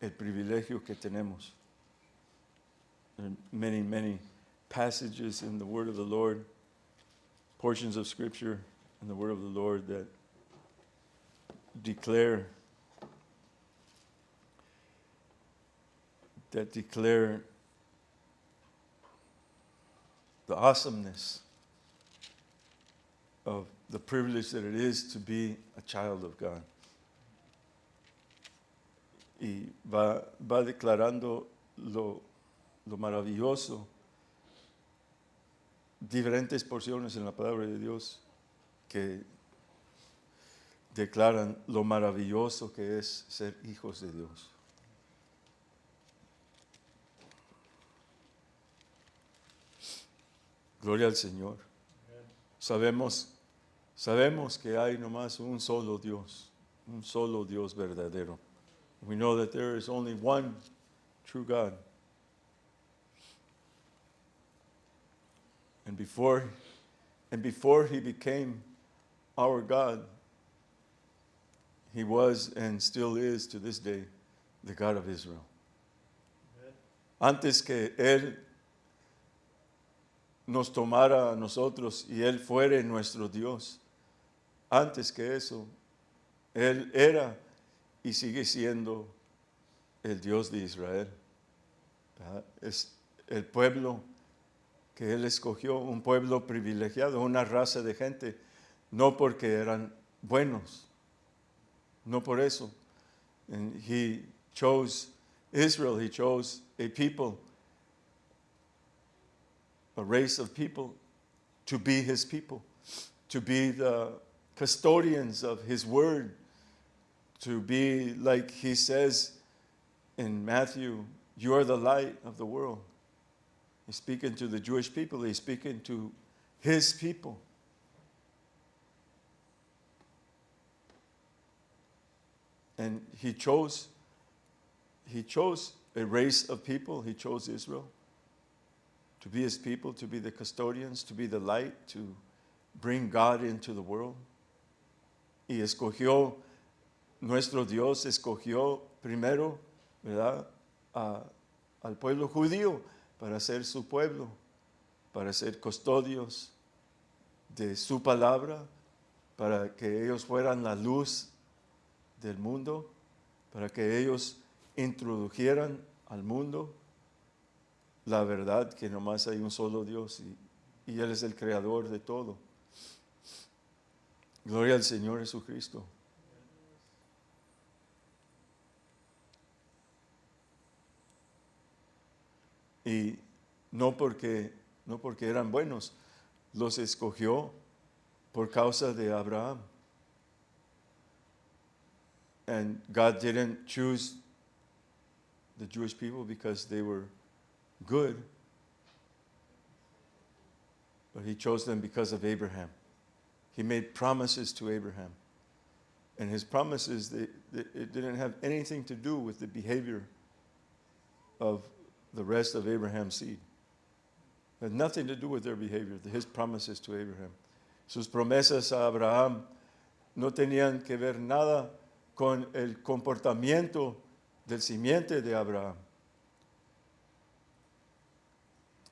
el privilegio que tenemos. There are many, many passages in the Word of the Lord, portions of Scripture in the Word of the Lord that declare the awesomeness of the privilege that it is to be a child of God. Y va declarando lo maravilloso, diferentes porciones en la palabra de Dios que declaran lo maravilloso que es ser hijos de Dios. Gloria al Señor. Sabemos que hay nomás un solo Dios verdadero. We know that there is only one true God. And before he became our God, he was and still is to this day the God of Israel. Antes que él nos tomara a nosotros y él fuere nuestro Dios, antes que eso, él era y sigue siendo el Dios de Israel. Es el pueblo que él escogió, un pueblo privilegiado, una raza de gente, no porque eran buenos, no por eso. And he chose Israel, he chose a people, a race of people, to be his people, to be the custodians of his word, to be, like he says in Matthew, you are the light of the world. He's speaking to the Jewish people. He's speaking to his people. And he chose a race of people. He chose Israel to be his people, to be the custodians, to be the light, to bring God into the world. Y escogió, nuestro Dios escogió primero, ¿verdad?, al pueblo judío para ser su pueblo, para ser custodios de su palabra, para que ellos fueran la luz del mundo, para que ellos introdujeran al mundo la verdad que nomás hay un solo Dios y Él es el creador de todo. Gloria al Señor Jesucristo. Y no porque eran buenos, los escogió por causa de Abraham. And God didn't choose the Jewish people because they were good, but he chose them because of Abraham. He made promises to Abraham. And his promises, it didn't have anything to do with the behavior of the rest of Abraham's seed. It had nothing to do with their behavior, his promises to Abraham. Sus promesas a Abraham no tenían que ver nada con el comportamiento del simiente de Abraham.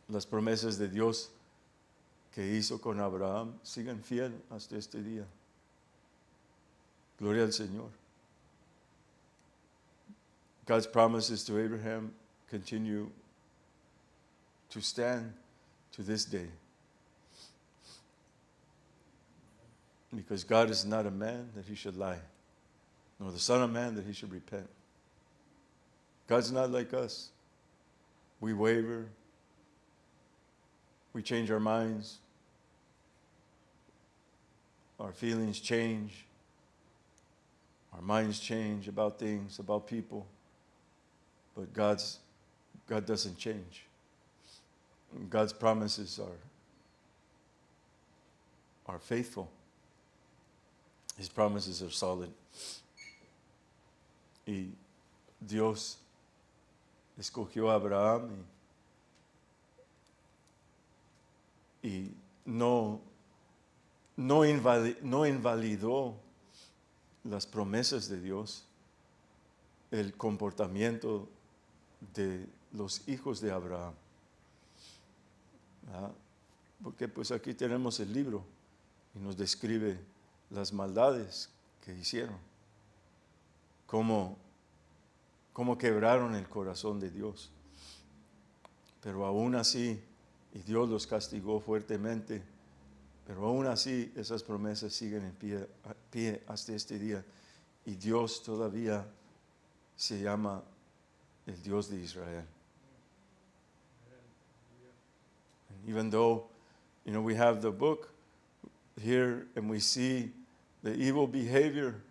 Las promesas de Dios que hizo con Abraham siguen fiel hasta este día. Gloria al Señor. God's promises to Abraham continue to stand to this day. Because God is not a man that he should lie, nor the son of man that he should repent. God's not like us. We waver. We change our minds. Our feelings change. Our minds change about things, about people. But God doesn't change. God's promises are faithful. His promises are solid. Y Dios escogió a Abraham y no invalidó las promesas de Dios. el comportamiento de los hijos de Abraham. ¿Ah? Porque pues aquí tenemos el libro y nos describe las maldades que hicieron, cómo quebraron el corazón de Dios. Pero aún así, y Dios los castigó fuertemente, pero aún así esas promesas siguen en pie hasta este día. Y Dios todavía se llama el Dios de Israel. And even though, we have the book here and we see the evil behavior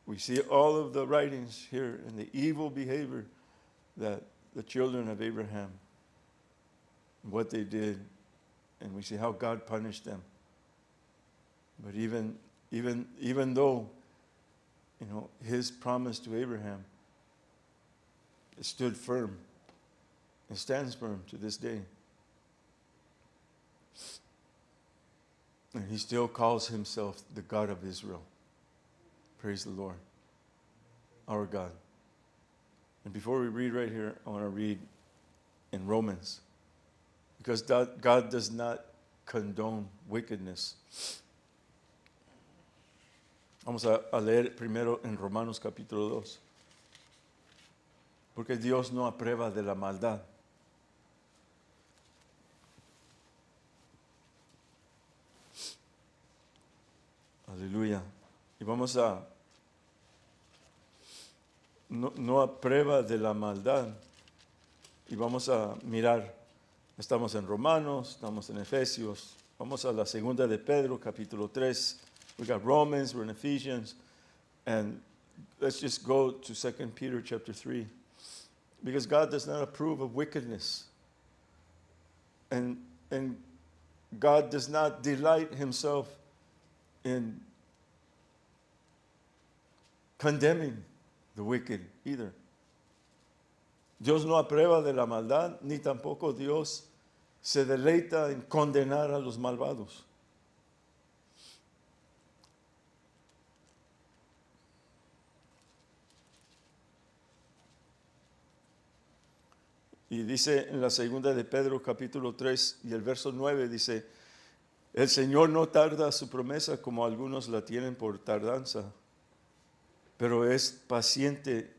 we see all of the writings here and the evil behavior that the children of Abraham, what they did, and we see how God punished them. But even though, his promise to Abraham, it stood firm and stands firm to this day. And he still calls himself the God of Israel. Praise the Lord, our God. And before we read right here, I want to read in Romans, because God does not condone wickedness. Vamos a leer primero en Romanos capítulo 2. Porque Dios no aprueba de la maldad. Aleluya. Y vamos a, no aprueba de la maldad. Y vamos a mirar, estamos en Romanos, estamos en Efesios, vamos a la segunda de Pedro, capítulo 3. We got Romans, we're in Ephesians, and let's just go to 2 Peter chapter 3. Because God does not approve of wickedness. And God does not delight himself in condemning the wicked either. Dios no aprueba de la maldad, ni tampoco Dios se deleita en condenar a los malvados. Y dice en la segunda de Pedro capítulo 3 y el verso 9 dice, el Señor no tarda su promesa como algunos la tienen por tardanza, pero es paciente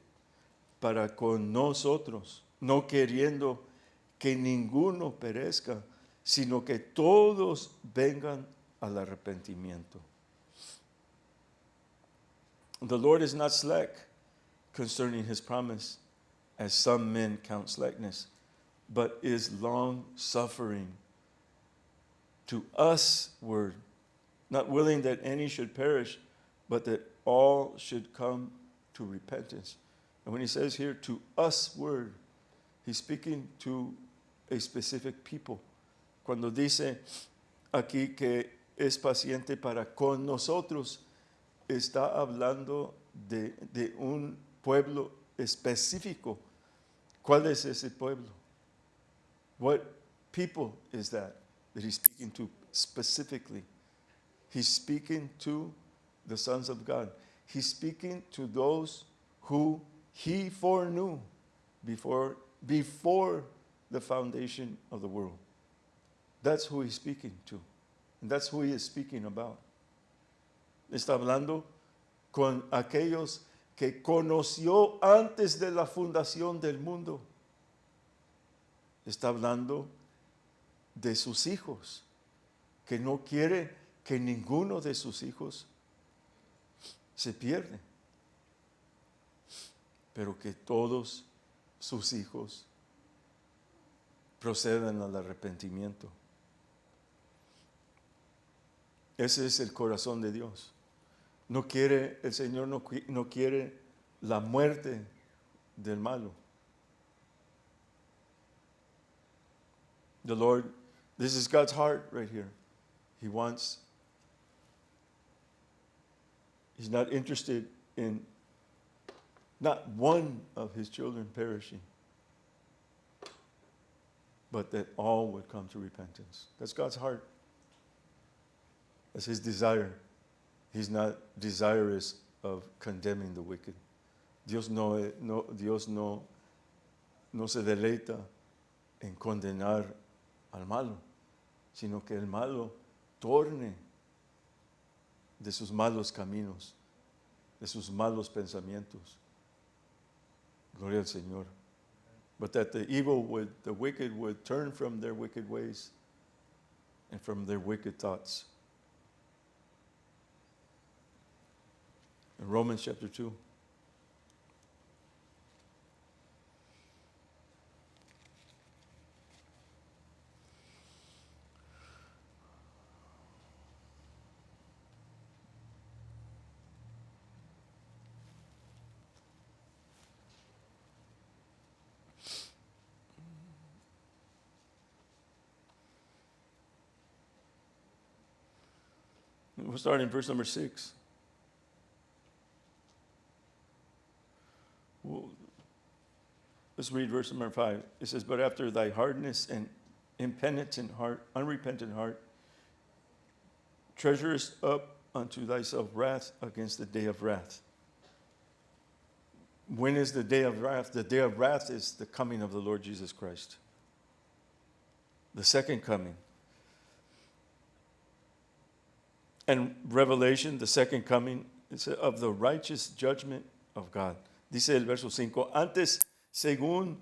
para con nosotros, no queriendo que ninguno perezca, sino que todos vengan al arrepentimiento. The Lord is not slack concerning his promise, as some men count slackness, but is long-suffering to usward, not willing that any should perish, but that all should come to repentance. And when he says here, to usward, he's speaking to a specific people. Cuando dice aquí que es paciente para con nosotros, está hablando de un pueblo específico. ¿Cuál es ese pueblo? What people is that he's speaking to specifically? He's speaking to the sons of God. He's speaking to those who he foreknew before the foundation of the world. That's who he's speaking to. And that's who he is speaking about. Está hablando con aquellos que conoció antes de la fundación del mundo. Está hablando de sus hijos, que no quiere que ninguno de sus hijos se pierda, pero que todos sus hijos procedan al arrepentimiento. Ese es el corazón de Dios. El Señor no quiere la muerte del malo. The Lord, this is God's heart right here. He's not interested in not one of his children perishing, but that all would come to repentance. That's God's heart. That's his desire. He's not desirous of condemning the wicked. Dios no se deleita en condenar al malo, sino que el malo torne de sus malos caminos, de sus malos pensamientos. Gloria al Señor. But that the wicked would turn from their wicked ways and from their wicked thoughts. In Romans chapter 2. We'll start in verse number 6. Let's read verse number 5. It says, but after thy hardness and unrepentant heart, treasurest up unto thyself wrath against the day of wrath. When is the day of wrath? The day of wrath is the coming of the Lord Jesus Christ. The second coming. And Revelation, the second coming, is of the righteous judgment of God. Dice el verso 5, antes, según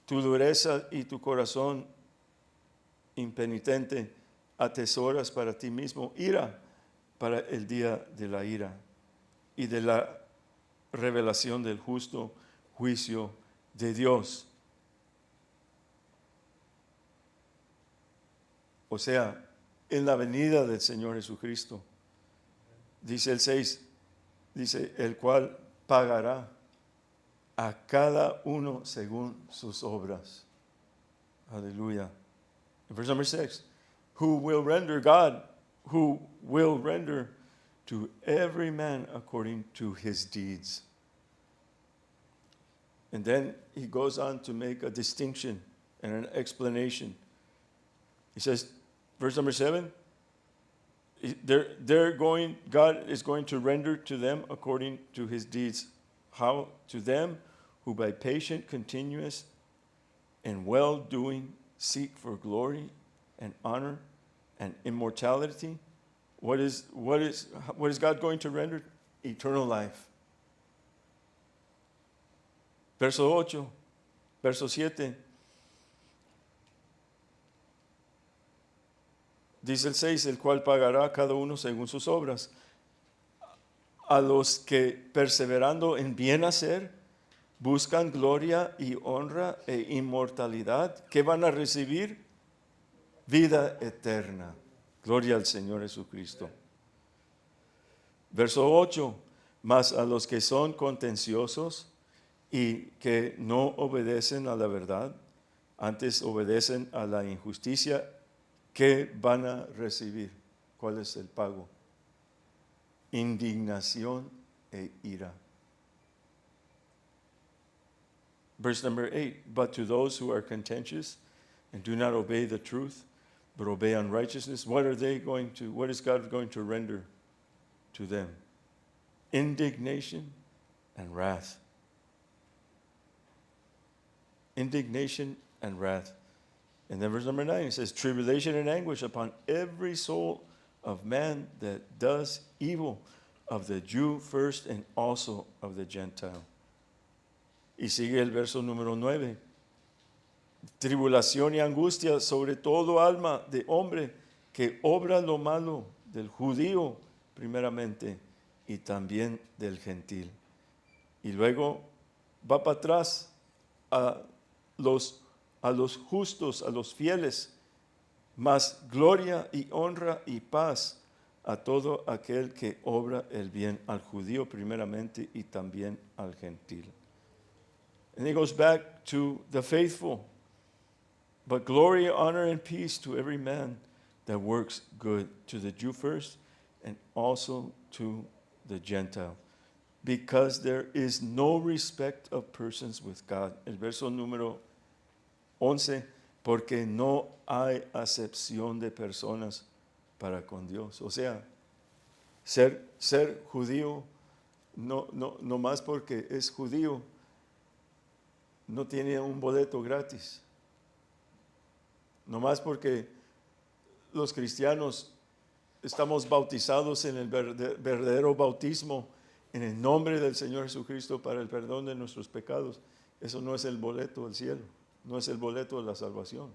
tu dureza y tu corazón impenitente, atesoras para ti mismo ira para el día de la ira y de la revelación del justo juicio de Dios. O sea, en la venida del Señor Jesucristo. Dice el 6, dice, el cual pagará a cada uno según sus obras. Hallelujah. Verse number 6, who will render to every man according to his deeds. And then he goes on to make a distinction and an explanation. He says, verse number 7, God is going to render to them according to his deeds. How? To them who by patient continuous and well-doing seek for glory and honor and immortality. What is God going to render? Eternal life. Verso 8, verso 7. Dice el 6, el cual pagará cada uno según sus obras. A los que perseverando en bien hacer, buscan gloria y honra e inmortalidad, ¿qué van a recibir? Vida eterna. Gloria al Señor Jesucristo. Verso 8, mas a los que son contenciosos y que no obedecen a la verdad, antes obedecen a la injusticia, ¿qué van a recibir? ¿Cuál es el pago? Indignación e ira. Verse number 8, but to those who are contentious and do not obey the truth, but obey unrighteousness, what is God going to render to them? Indignation and wrath. Indignation and wrath. And then verse number 9, it says, tribulation and anguish upon every soul of man that does evil, of the Jew first and also of the Gentile. Y sigue el verso número 9. Tribulación y angustia sobre todo alma de hombre que obra lo malo, del judío primeramente y también del gentil. Y luego va para atrás a los justos, a los fieles, mas gloria y honra y paz a todo aquel que obra el bien, al judío primeramente y también al gentil. And he goes back to the faithful, but glory, honor, and peace to every man that works good, to the Jew first and also to the Gentile, because there is no respect of persons with God. El verso número 11, porque no hay acepción de personas para con Dios. O sea, ser judío, no más porque es judío, no tiene un boleto gratis. No más porque los cristianos estamos bautizados en el verdadero bautismo, en el nombre del Señor Jesucristo para el perdón de nuestros pecados. Eso no es el boleto del cielo, no es el boleto de la salvación.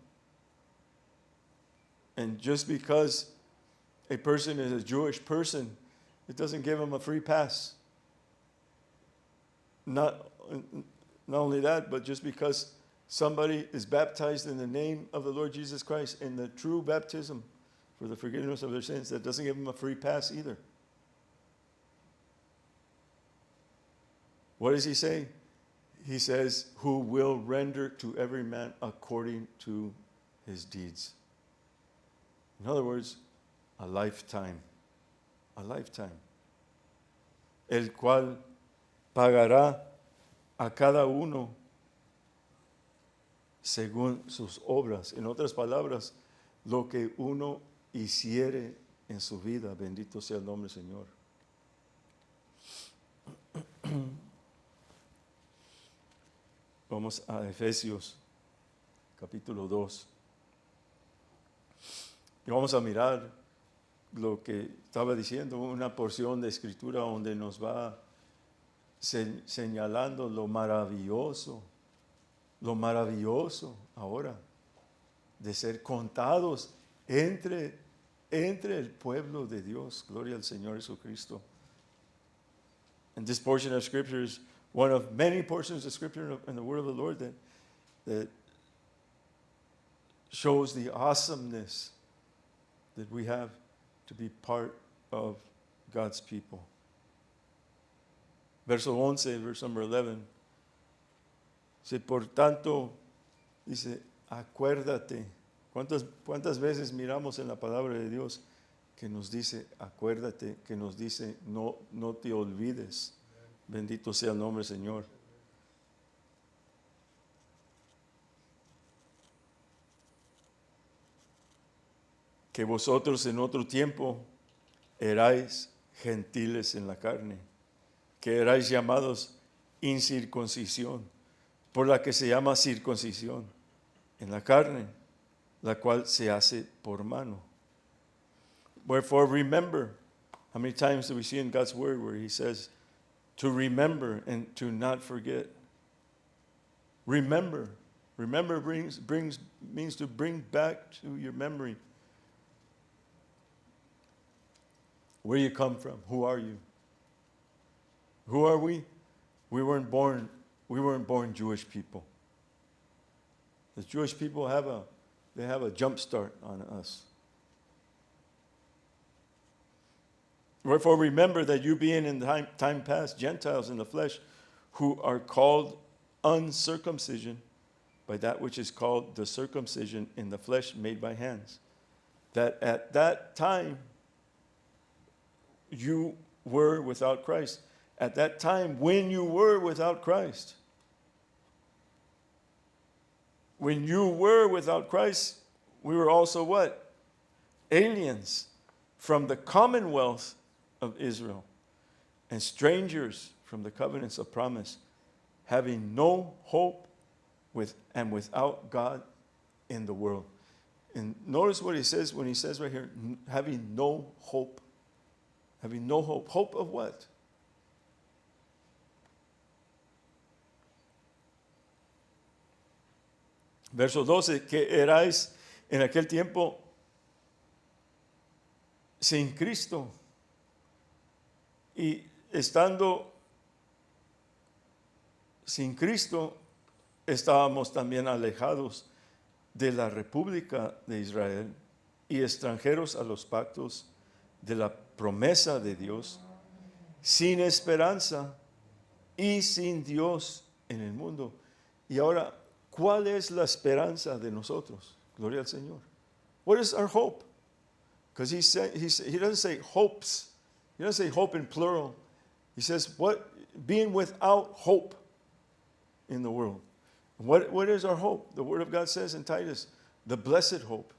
And just because a person is a Jewish person, it doesn't give him a free pass. Not only that, but just because somebody is baptized in the name of the Lord Jesus Christ in the true baptism for the forgiveness of their sins, that doesn't give them a free pass either. What does he say? He says, who will render to every man according to his deeds. In other words, a lifetime. A lifetime. El cual pagará a cada uno según sus obras. En otras palabras, lo que uno hiciere en su vida. Bendito sea el nombre del Señor. Vamos a Efesios, capítulo 2. Y vamos a mirar lo que estaba diciendo, una porción de escritura donde nos va señalando lo maravilloso ahora de ser contados entre el pueblo de Dios. Gloria al Señor Jesucristo. And this portion of scripture is one of many portions of scripture in the word of the Lord that shows the awesomeness that we have to be part of God's people. Verso 11, verse number 11. Dice, por tanto, dice, acuérdate. ¿Cuántas veces miramos en la palabra de Dios que nos dice, acuérdate, que nos dice, no te olvides? Bendito sea el nombre del Señor. Que vosotros en otro tiempo erais gentiles en la carne, que erais llamados incircuncisión, por la que se llama circuncisión en la carne, la cual se hace por mano. Wherefore remember, how many times do we see in God's word where he says to remember and to not forget? Remember means to bring back to your memory where you come from. Who are you? Who are we? We weren't born Jewish people. The Jewish people have a jump start on us. Wherefore remember that you being in time past Gentiles in the flesh, who are called uncircumcision by that which is called the circumcision in the flesh made by hands, that at that time you were without Christ. At that time when you were without Christ. When you were without Christ, we were also what? Aliens from the commonwealth of Israel and strangers from the covenants of promise, having no hope and without God in the world. And notice what he says when he says right here, having no hope. Having no hope. Hope of what? Verso 12, que erais en aquel tiempo sin Cristo y estando sin Cristo estábamos también alejados de la República de Israel y extranjeros a los pactos de la promesa de Dios, sin esperanza y sin Dios en el mundo. Y ahora, ¿cuál es la esperanza de nosotros? Gloria al Señor. What is our hope? Because he doesn't say hopes. He doesn't say hope in plural. He says being without hope in the world. What is our hope? The Word of God says in Titus, the blessed hope.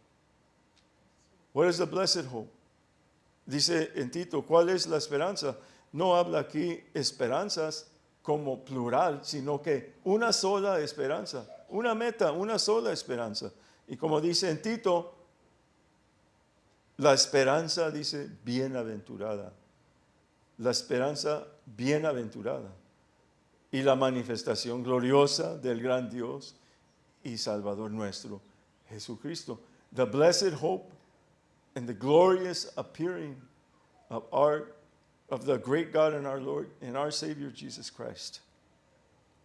What is the blessed hope? Dice en Tito, ¿cuál es la esperanza? no habla aquí esperanzas como plural, sino que una sola esperanza, una meta, una sola esperanza. Y como dice en Tito, la esperanza dice bienaventurada. La esperanza bienaventurada. Y la manifestación gloriosa del gran Dios y Salvador nuestro, Jesucristo. The blessed hope and the glorious appearing of the great God and our Lord and our Savior Jesus Christ.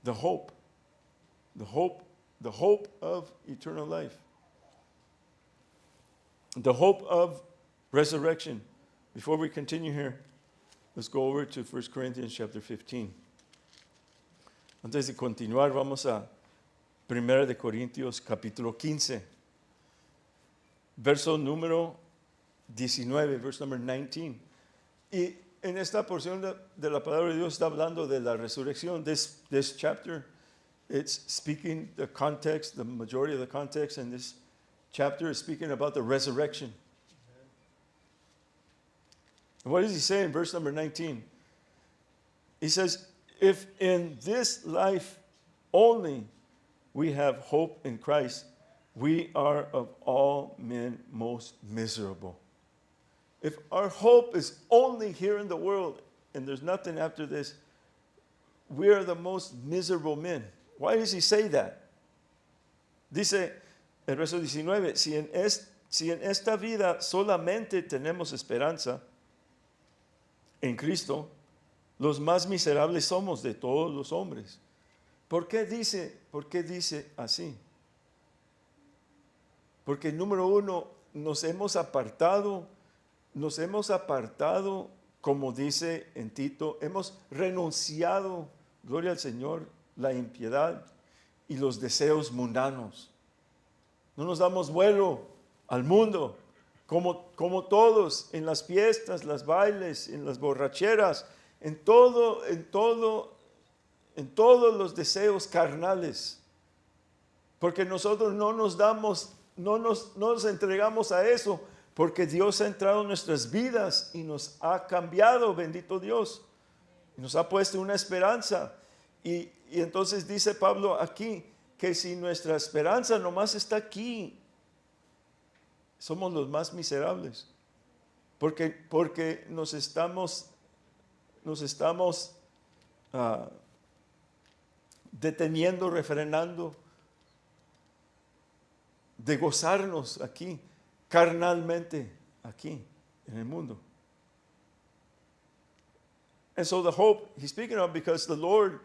The hope of eternal life. The hope of resurrection. Before we continue here, let's go over to 1 Corinthians chapter 15. Antes de continuar, vamos a 1 de Corintios capítulo 15. Verso número 19, verse number 19. Y en esta porción de la palabra de Dios está hablando de la resurrección. This chapter, it's speaking the context, the majority of the context in this chapter is speaking about the resurrection. And what does he say in verse number 19? He says, if in this life only we have hope in Christ, we are of all men most miserable. If our hope is only here in the world and there's nothing after this, we are the most miserable men. Why does he say that? Dice el verso 19, si en esta vida solamente tenemos esperanza en Cristo, los más miserables somos de todos los hombres. ¿Por qué dice así? Porque número uno, nos hemos apartado, como dice en Tito, hemos renunciado, gloria al Señor, la impiedad y los deseos mundanos. No nos damos vuelo al mundo, como todos, en las fiestas, las bailes, en las borracheras, en todos los deseos carnales. Porque nosotros no nos entregamos a eso, porque Dios ha entrado en nuestras vidas y nos ha cambiado, bendito Dios. Y nos ha puesto una esperanza. Y entonces dice Pablo aquí que si nuestra esperanza nomás está aquí, somos los más miserables. Porque nos estamos deteniendo, refrenando de gozarnos aquí, carnalmente, aquí, en el mundo. And so the hope he's speaking of, because the Lord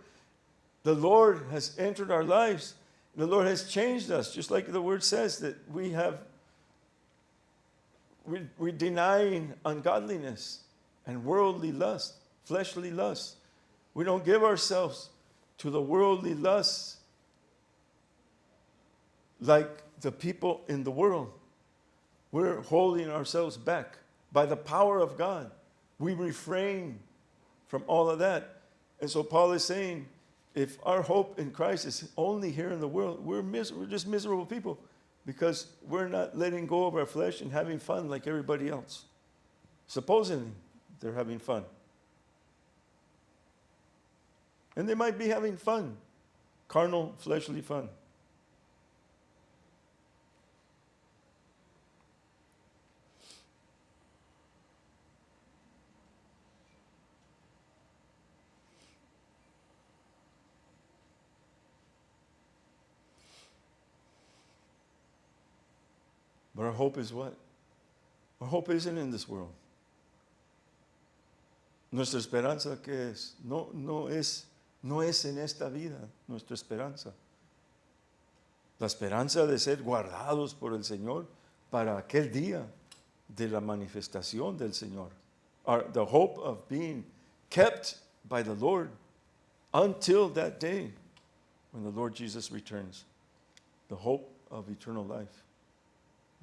has entered our lives, the Lord has changed us, just like the word says that we're denying ungodliness and worldly lust, fleshly lust. We don't give ourselves to the worldly lusts like the people in the world. We're holding ourselves back by the power of God. We refrain from all of that. And so Paul is saying, if our hope in Christ is only here in the world, we're just miserable people, because we're not letting go of our flesh and having fun like everybody else. Supposedly, they're having fun. And they might be having fun, carnal, fleshly fun. But our hope is what? Our hope isn't in this world. Nuestra esperanza, ¿qué es? No es en esta vida nuestra esperanza. La esperanza de ser guardados por el Señor para aquel día de la manifestación del Señor. The hope of being kept by the Lord until that day when the Lord Jesus returns. The hope of eternal life.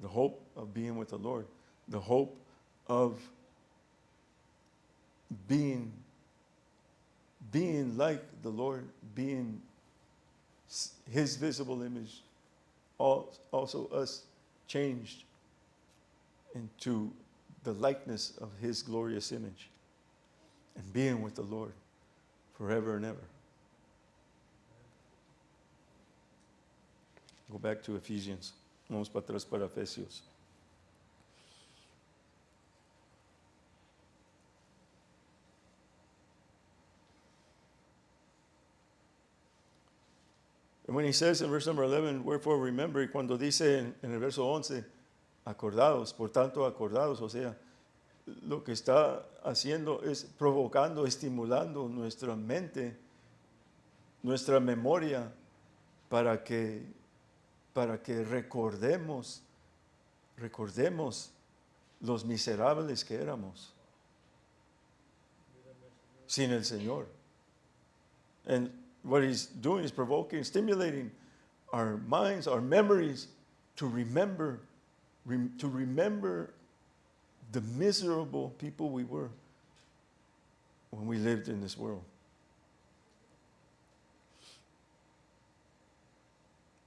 The hope of being with the Lord. The hope of being like the Lord, being His visible image, also us changed into the likeness of His glorious image. and being with the Lord forever and ever. Go back to Ephesians. Vamos para atrás para Efesios. And when he says in verse number 11, wherefore remember, y cuando dice en el verso 11, acordados, por tanto acordados, o sea, lo que está haciendo es provocando, estimulando nuestra mente, nuestra memoria, para que recordemos los miserables que éramos sin el Señor. And what he's doing is provoking, stimulating our minds, our memories to remember the miserable people we were when we lived in this world.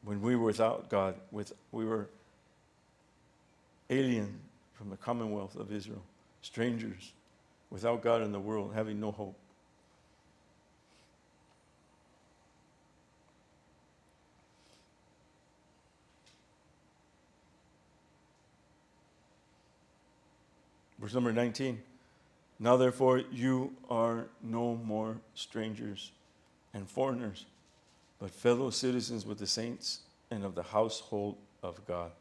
When we were without God, we were alien from the commonwealth of Israel, strangers, without God in the world, having no hope. Verse number 19, now therefore you are no more strangers and foreigners, but fellow citizens with the saints and of the household of God.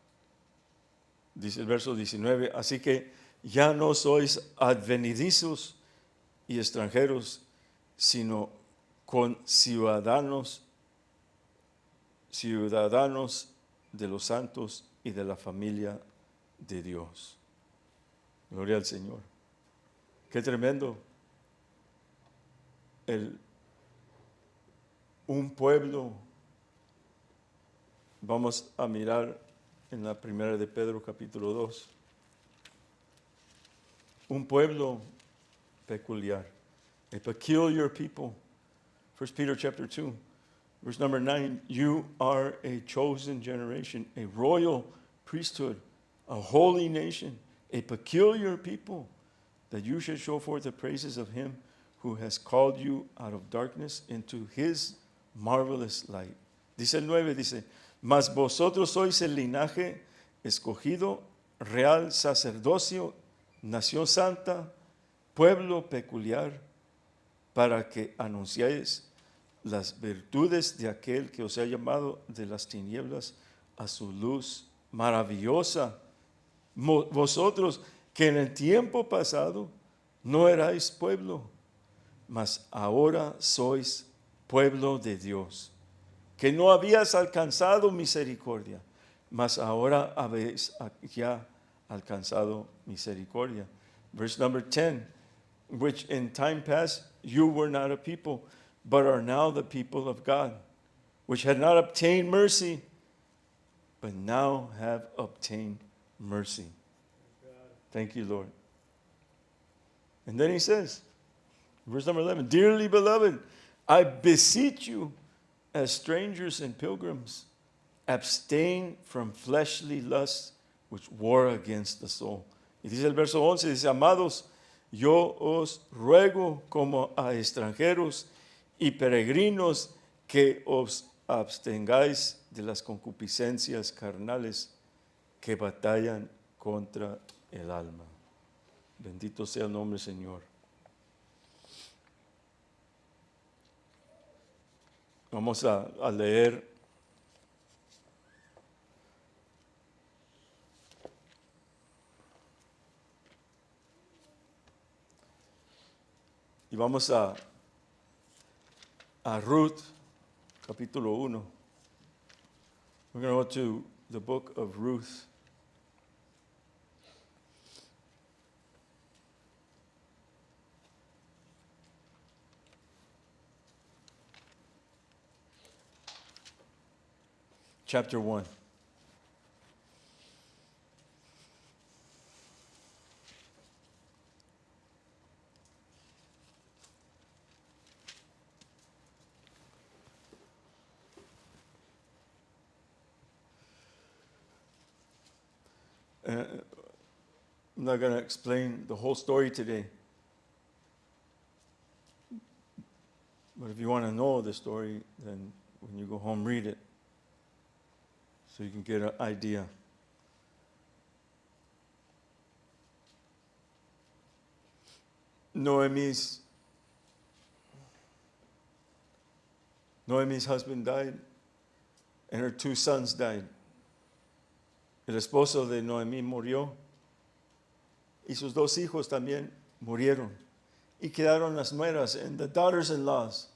Dice el verso 19, así que ya no sois advenedizos y extranjeros, sino conciudadanos de los santos y de la familia de Dios. Gloria al Señor. Qué tremendo. Un pueblo, vamos a mirar en la primera de Pedro capítulo 2. Un pueblo peculiar. A peculiar people. 1 Peter chapter 2, verse number 9. You are a chosen generation, a royal priesthood, a holy nation, a peculiar people, that you should show forth the praises of him who has called you out of darkness into his marvelous light. Dice el 9, dice, mas vosotros sois el linaje escogido, real sacerdocio, nación santa, pueblo peculiar, para que anunciáis las virtudes de aquel que os ha llamado de las tinieblas a su luz maravillosa. Vosotros que en el tiempo pasado no erais pueblo, mas ahora sois pueblo de Dios, que no habías alcanzado misericordia, mas ahora habéis ya alcanzado misericordia. Verse number 10, which in time past you were not a people, but are now the people of God, which had not obtained mercy, but now have obtained mercy. Thank you, Lord. And then he says, verse number 11, dearly beloved, I beseech you as strangers and pilgrims, abstain from fleshly lusts which war against the soul. Y dice el verso 11, dice, amados, yo os ruego como a extranjeros y peregrinos que os abstengáis de las concupiscencias carnales que batallan contra el alma. Bendito sea el nombre del Señor. Vamos a leer y vamos a Ruth, capítulo 1. We're going to go to the book of Ruth. Chapter 1. I'm not going to explain the whole story today. to know the story, then when you go home, read it so you can get an idea. Noemi's husband died, and her 2 sons died. El esposo de Noemí murió, y sus 2 hijos también murieron. Y quedaron las nueras, and the daughters-in-laws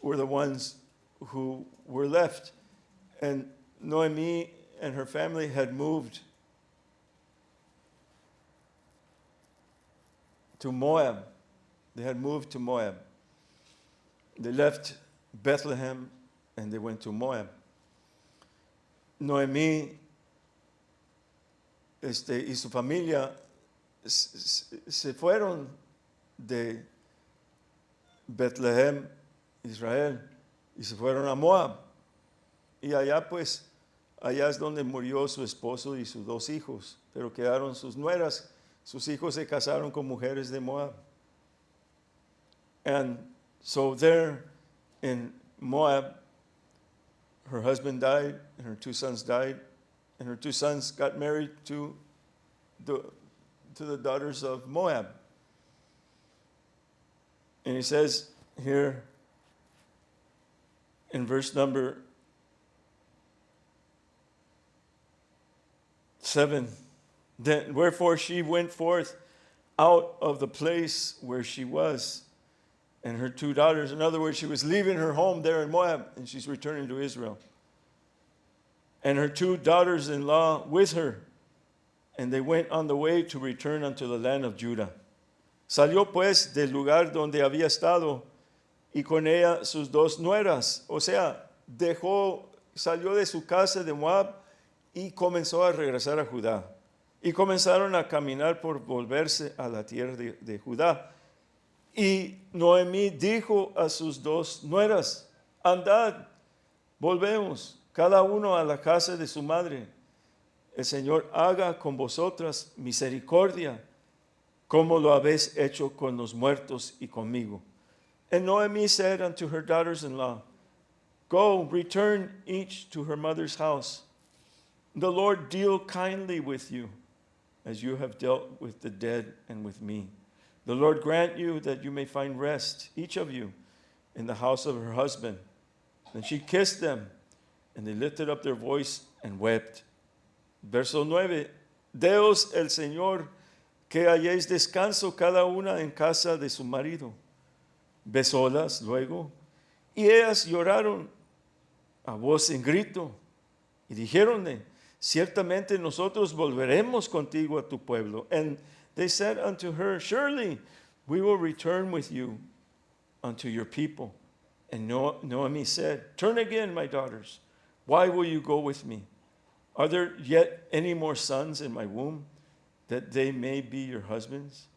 were the ones who were left. And Noemi and her family had moved to Moab. They had moved to Moab. They left Bethlehem and they went to Moab. Noemí y su familia se fueron de Bethlehem, Israel, y se fueron a Moab. Y allá pues, allá es donde murió su esposo y sus 2 hijos, pero quedaron sus nueras. Sus hijos se casaron con mujeres de Moab. And so there in Moab, her husband died, and her 2 sons died, and her 2 sons got married to the daughters of Moab. And he says here in verse number 7, then wherefore she went forth out of the place where she was, and her 2 daughters. In other words, she was leaving her home there in Moab, and she's returning to Israel. And her 2 daughters-in-law with her, and they went on the way to return unto the land of Judah. Salió pues del lugar donde había estado, y con ella sus 2 nueras. O sea, salió de su casa de Moab y comenzó a regresar a Judá. Y comenzaron a caminar por volverse a la tierra de Judá. Y Noemí dijo a sus 2 nueras, andad, volvemos, cada uno a la casa de su madre. El Señor haga con vosotras misericordia, como lo habéis hecho con los muertos y conmigo. And Noemi said unto her daughters-in-law, go, return each to her mother's house. The Lord deal kindly with you, as you have dealt with the dead and with me. The Lord grant you that you may find rest, each of you, in the house of her husband. And she kissed them, and they lifted up their voice and wept. Verso 9. Deos el Señor, que halléis descanso cada una en casa de su marido. Besólas luego, y ellas lloraron a voz en grito, y dijéronle, ciertamente nosotros volveremos contigo a tu pueblo. And they said unto her, surely we will return with you unto your people. And Noemi said, turn again, my daughters. Why will you go with me? Are there yet any more sons in my womb, that they may be your husbands?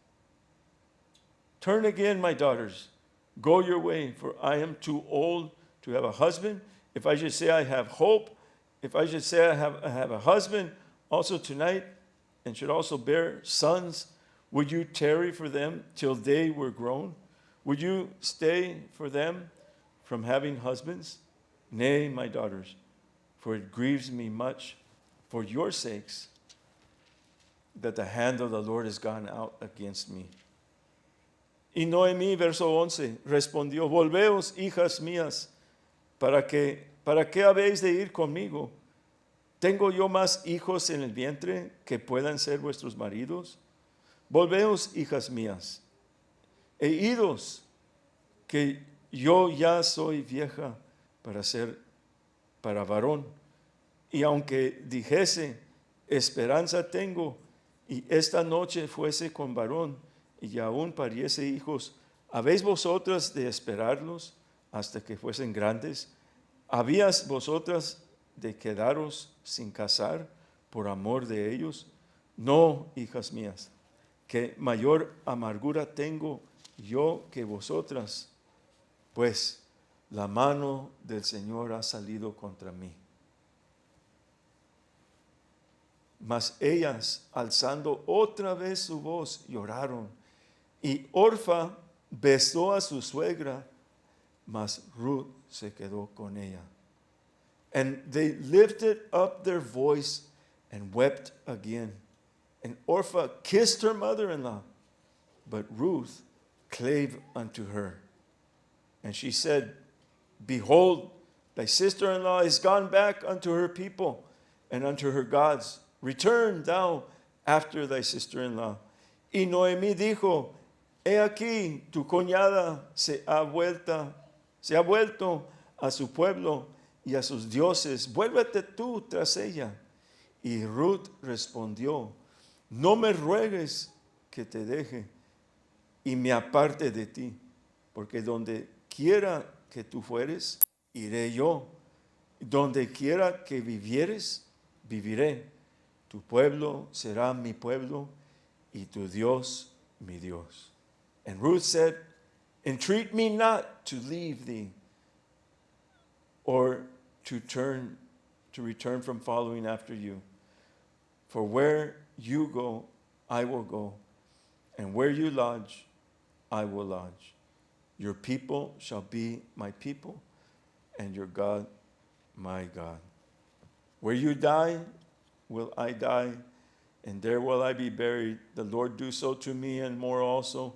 Turn again, my daughters. Go your way, for I am too old to have a husband. If I should say I have hope, if I should say I have a husband also tonight, and should also bear sons, would you tarry for them till they were grown? Would you stay for them from having husbands? Nay, my daughters, for it grieves me much for your sakes that the hand of the Lord has gone out against me. Y Noemí, verso 11, respondió, volveos, hijas mías, ¿para qué habéis de ir conmigo? ¿Tengo yo más hijos en el vientre que puedan ser vuestros maridos? Volveos, hijas mías, e idos, que yo ya soy vieja para varón. Y aunque dijese, esperanza tengo, y esta noche fuese con varón, y aún pariese hijos, ¿habéis vosotras de esperarlos hasta que fuesen grandes? ¿Habías vosotras de quedaros sin casar por amor de ellos? No, hijas mías, que mayor amargura tengo yo que vosotras, pues la mano del Señor ha salido contra mí. Mas ellas, alzando otra vez su voz, lloraron. Y Orfa besó a su suegra, mas Ruth se quedó con ella. And they lifted up their voice and wept again. And Orpah kissed her mother-in-law, but Ruth clave unto her. And she said, Behold, thy sister-in-law is gone back unto her people and unto her gods. Return thou after thy sister-in-law. Y Noemí dijo, He aquí, tu cuñada se ha vuelto a su pueblo y a sus dioses. Vuélvete tú tras ella. Y Ruth respondió, No me ruegues que te deje y me aparte de ti, porque donde quiera que tú fueres, iré yo. Donde quiera que vivieres, viviré. Tu pueblo será mi pueblo y tu Dios mi Dios. And Ruth said, Entreat me not to leave thee or to return from following after you. For where you go, I will go, and where you lodge, I will lodge. Your people shall be my people, and your God my God. Where you die, will I die, and there will I be buried. The Lord do so to me, and more also,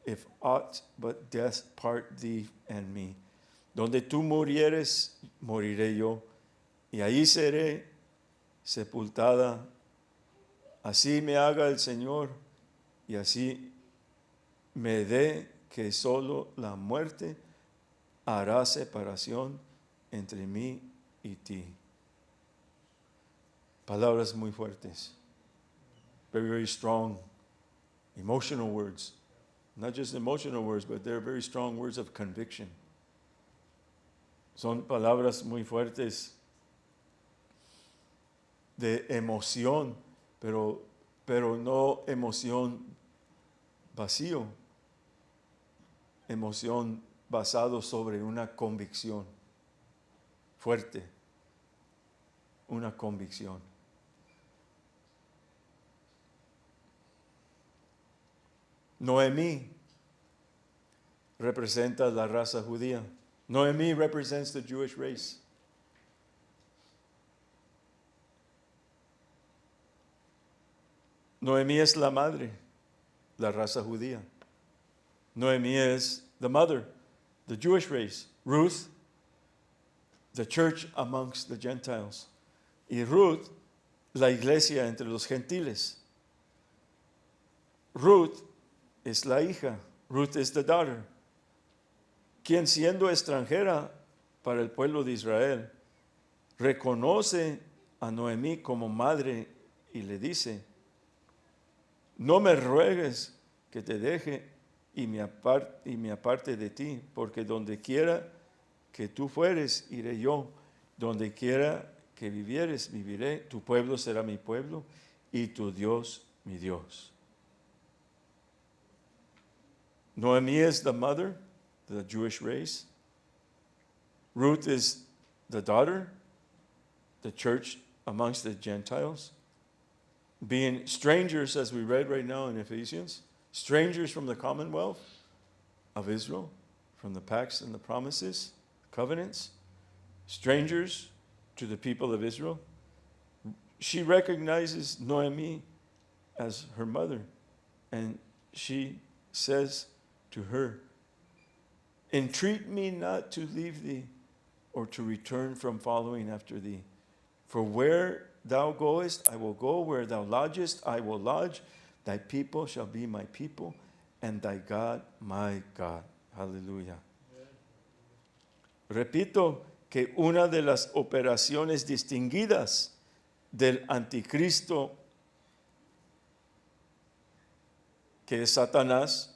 if aught but death part thee and me. Donde tú murieres, moriré yo, y ahí seré sepultada. Así me haga el Señor, y así me dé que solo la muerte hará separación entre mí y ti. Palabras muy fuertes. Very, very strong, emotional words. Not just emotional words, but they're very strong words of conviction. Son palabras muy fuertes de emoción, pero no emoción vacío, emoción basado sobre una convicción fuerte, una convicción. Noemí representa la raza judía. Noemí represents the Jewish race. Noemí es la madre, la raza judía. Noemí es the mother, the Jewish race. Ruth, the church amongst the Gentiles. Y Ruth, la iglesia entre los gentiles. Ruth es la hija. Ruth is the daughter. Quien siendo extranjera para el pueblo de Israel, reconoce a Noemí como madre y le dice, no me ruegues que te deje y me aparte de ti, porque donde quiera que tú fueres, iré yo. Donde quiera que vivieres, viviré. Tu pueblo será mi pueblo y tu Dios mi Dios. Noemí is the mother, the Jewish race. Ruth is the daughter, the church amongst the Gentiles. Being strangers, as we read right now in Ephesians, strangers from the commonwealth of Israel, from the pacts and the promises, covenants, strangers to the people of Israel. She recognizes Noemi as her mother, and she says to her, Entreat me not to leave thee or to return from following after thee. For where thou goest, I will go. Where thou lodgest, I will lodge. Thy people shall be my people, and thy God my God. Aleluya. Repito que una de las operaciones distinguidas del anticristo, que es Satanás,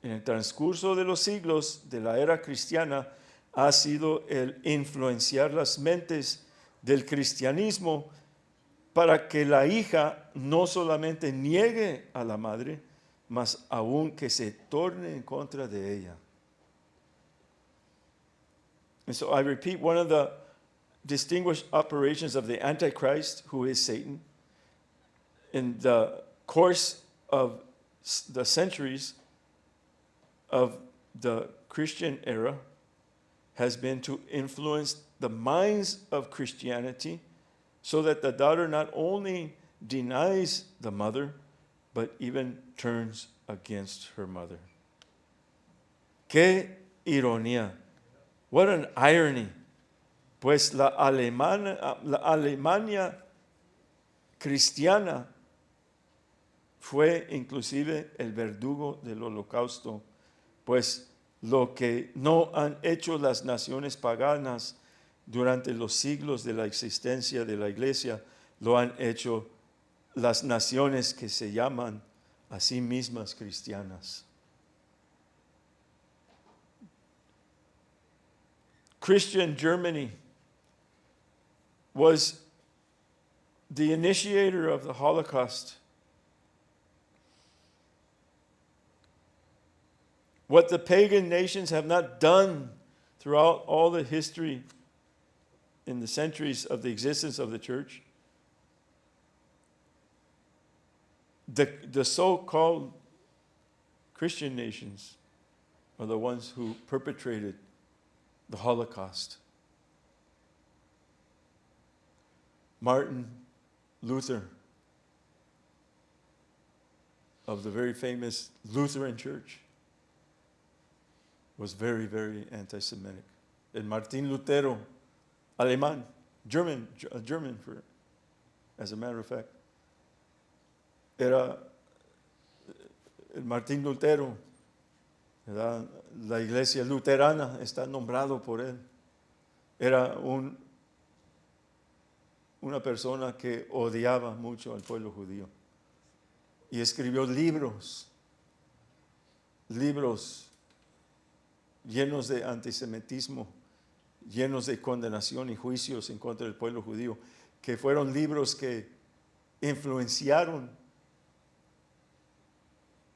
en el transcurso de los siglos de la era cristiana, ha sido el influenciar las mentes del cristianismo para que la hija no solamente niegue a la madre, mas aún que se torne en contra de ella. And so I repeat, one of the distinguished operations of the Antichrist, who is Satan, in the course of the centuries of the Christian era, has been to influence the minds of Christianity so that the daughter not only denies the mother, but even turns against her mother. Qué ironía. What an irony. Pues la Alemania cristiana fue inclusive el verdugo del holocausto, pues lo que no han hecho las naciones paganas durante los siglos de la existencia de la iglesia, lo han hecho las naciones que se llaman a sí mismas cristianas. Christian Germany was the initiator of the Holocaust. What the pagan nations have not done throughout all the history in the centuries of the existence of the church, the so-called Christian nations are the ones who perpetrated the Holocaust. Martin Luther of the very famous Lutheran Church was very, very anti-Semitic. And Martín Lutero, alemán, German for, as a matter of fact, era el Martín Lutero, ¿verdad? La iglesia luterana está nombrado por él. Era una persona que odiaba mucho al pueblo judío y escribió libros llenos de antisemitismo, llenos de condenación y juicios en contra del pueblo judío, que fueron libros que influenciaron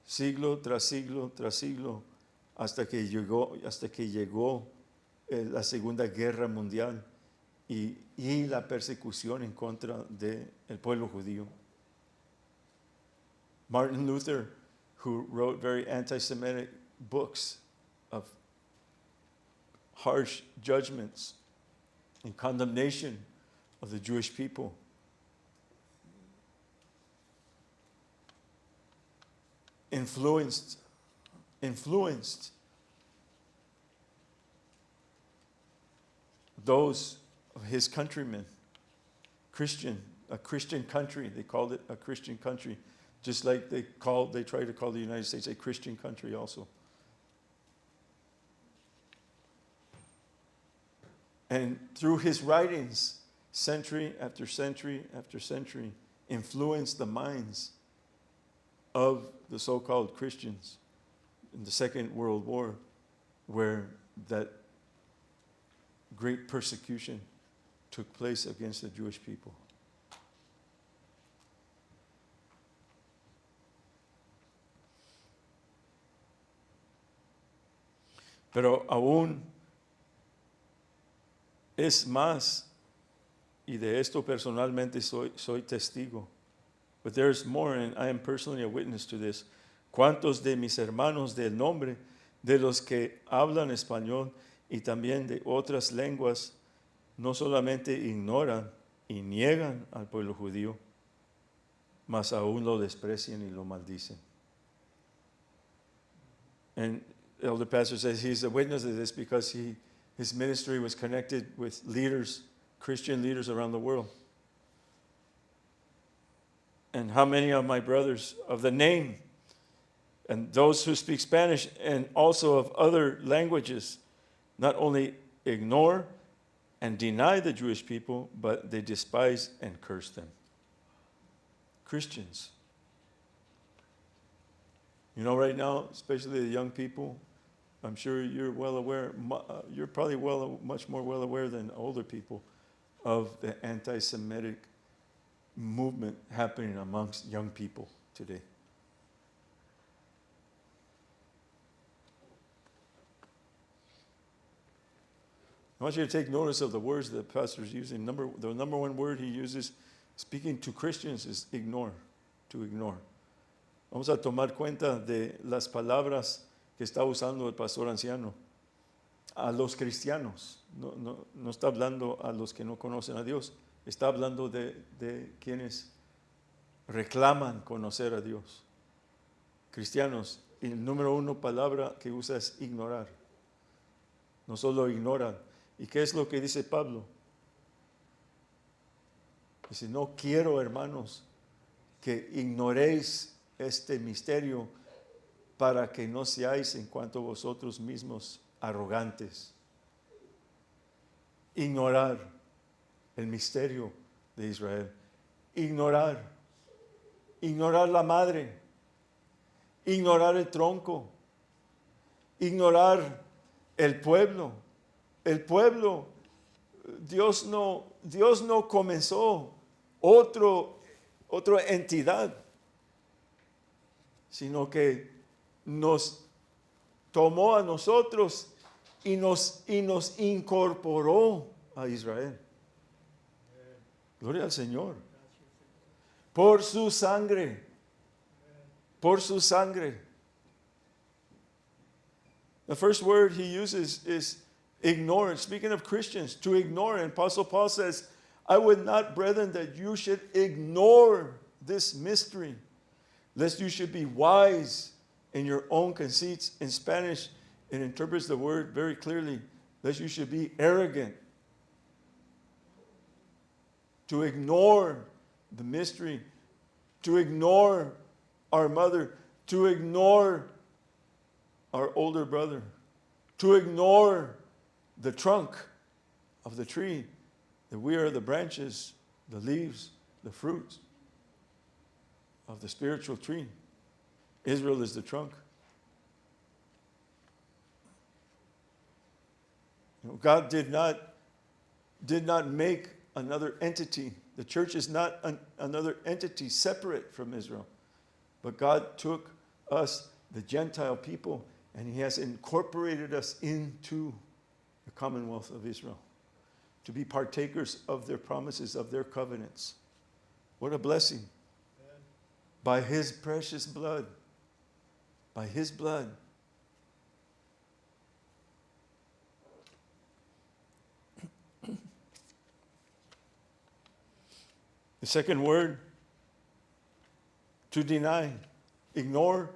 siglo tras siglo tras siglo hasta que llegó la Segunda Guerra Mundial y la persecución en contra del pueblo judío. Martin Luther, who wrote very anti-Semitic books of harsh judgments and condemnation of the Jewish people, influenced those of his countrymen, a Christian country. They called it a Christian country, just like they try to call the United States a Christian country also. And through his writings, century after century after century, influenced the minds of the so-called Christians in the Second World War, where that great persecution took place against the Jewish people. Pero aún es más, y de esto personalmente soy testigo, but there's more, and I am personally a witness to this. ¿Cuántos de mis hermanos del nombre, de los que hablan español y también de otras lenguas, no solamente ignoran y niegan al pueblo judío, mas aún lo desprecian y lo maldicen? And Elder Pastor says he's a witness of this because his ministry was connected with leaders, Christian leaders around the world. And how many of my brothers of the name and those who speak Spanish and also of other languages not only ignore and deny the Jewish people, but they despise and curse them? Christians. You know, right now, especially the young people, I'm sure you're well aware, you're probably much more well aware than older people of the anti-Semitic movement happening amongst young people today. I want you to take notice of the words that the pastor is using. The number one word he uses speaking to Christians is ignore, to ignore. Vamos a tomar cuenta de las palabras que está usando el pastor anciano. a los cristianos. No está hablando a los que no conocen a Dios. Está hablando de quienes reclaman conocer a Dios. Cristianos. Y el número uno palabra que usa es ignorar. No solo ignoran. ¿Y qué es lo que dice Pablo? Dice, no quiero, hermanos, que ignoréis este misterio para que no seáis en cuanto vosotros mismos arrogantes. Ignorar el misterio de Israel. Ignorar la madre. Ignorar el tronco. Ignorar el pueblo. El pueblo. Dios no comenzó otra entidad, sino que nos tomó a nosotros y nos incorporó a Israel. Gloria al Señor. Por su sangre. Por su sangre. The first word he uses is ignore. Speaking of Christians, to ignore. And Apostle Paul says, I would not, brethren, that you should ignore this mystery, lest you should be wise in your own conceits. In Spanish, it interprets the word very clearly, lest you should be arrogant. To ignore the mystery, to ignore our mother, to ignore our older brother, to ignore the trunk of the tree, that we are the branches, the leaves, the fruits of the spiritual tree. Israel is the trunk. God did not make another entity. The church is not another entity separate from Israel. But God took us, the Gentile people, and he has incorporated us into the commonwealth of Israel, to be partakers of their promises, of their covenants. What a blessing. By his precious blood. By his blood. The second word, to deny. Ignore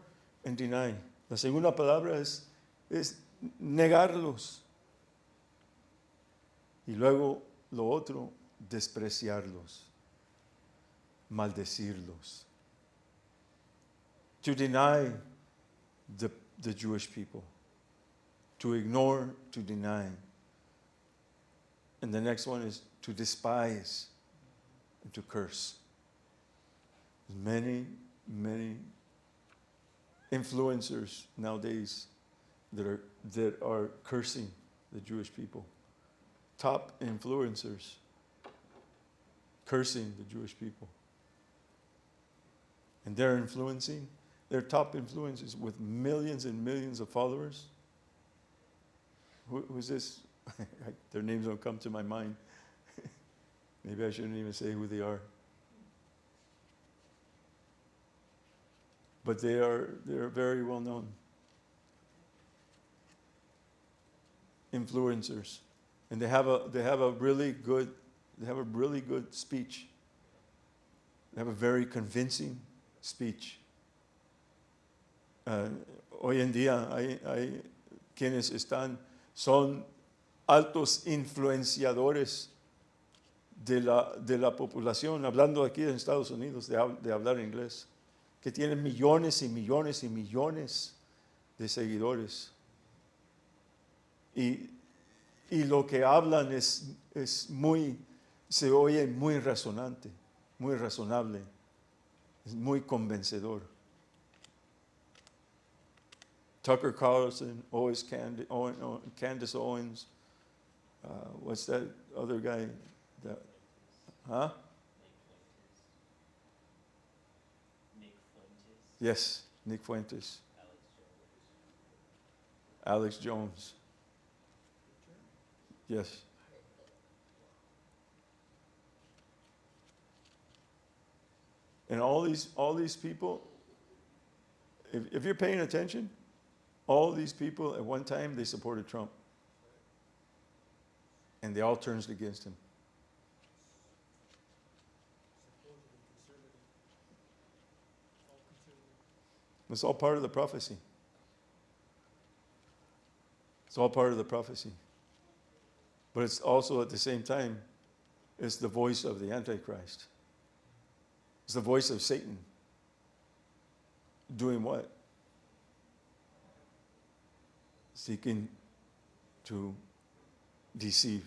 and deny. La segunda palabra es negarlos. Y luego lo otro, despreciarlos, maldecirlos. To deny the Jewish people. To ignore, to deny. And the next one is to despise and to curse. Many influencers nowadays that are cursing the Jewish people. Top influencers cursing the Jewish people. And they're top influencers with millions and millions of followers. Who's this? Their names don't come to my mind. Maybe I shouldn't even say who they are. But they're very well known influencers, and they have a really good speech. They have a very convincing speech. Hoy en día hay quienes son altos influenciadores de la población, hablando aquí en Estados Unidos de hablar inglés, que tienen millones y millones y millones de seguidores. Y lo que hablan se oye muy razonante, muy razonable, es muy convencedor. Tucker Carlson, Candace Owens, what's that other guy? Yes, Nick Fuentes. Alex Jones. Yes. And all these people, if you're paying attention, all these people at one time they supported Trump. and they all turned against him. It's all part of the prophecy. It's all part of the prophecy. But it's also at the same time, it's the voice of the Antichrist. It's the voice of Satan. Doing what? Seeking to deceive.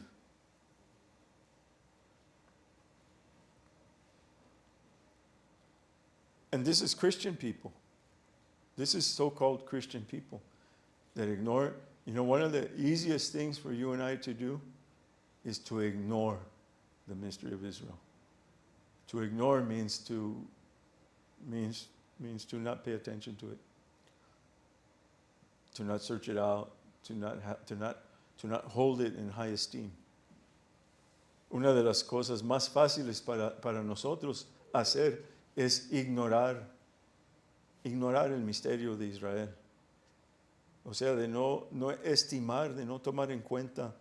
And this is Christian people. This is so-called Christian people that ignore. You know, one of the easiest things for you and I to do is to ignore the mystery of Israel. To ignore means to not pay attention to it, to not search it out, to not hold it in high esteem. Una de las cosas más fáciles para nosotros hacer es ignorar el misterio de Israel. O sea, de no estimar, de no tomar en cuenta,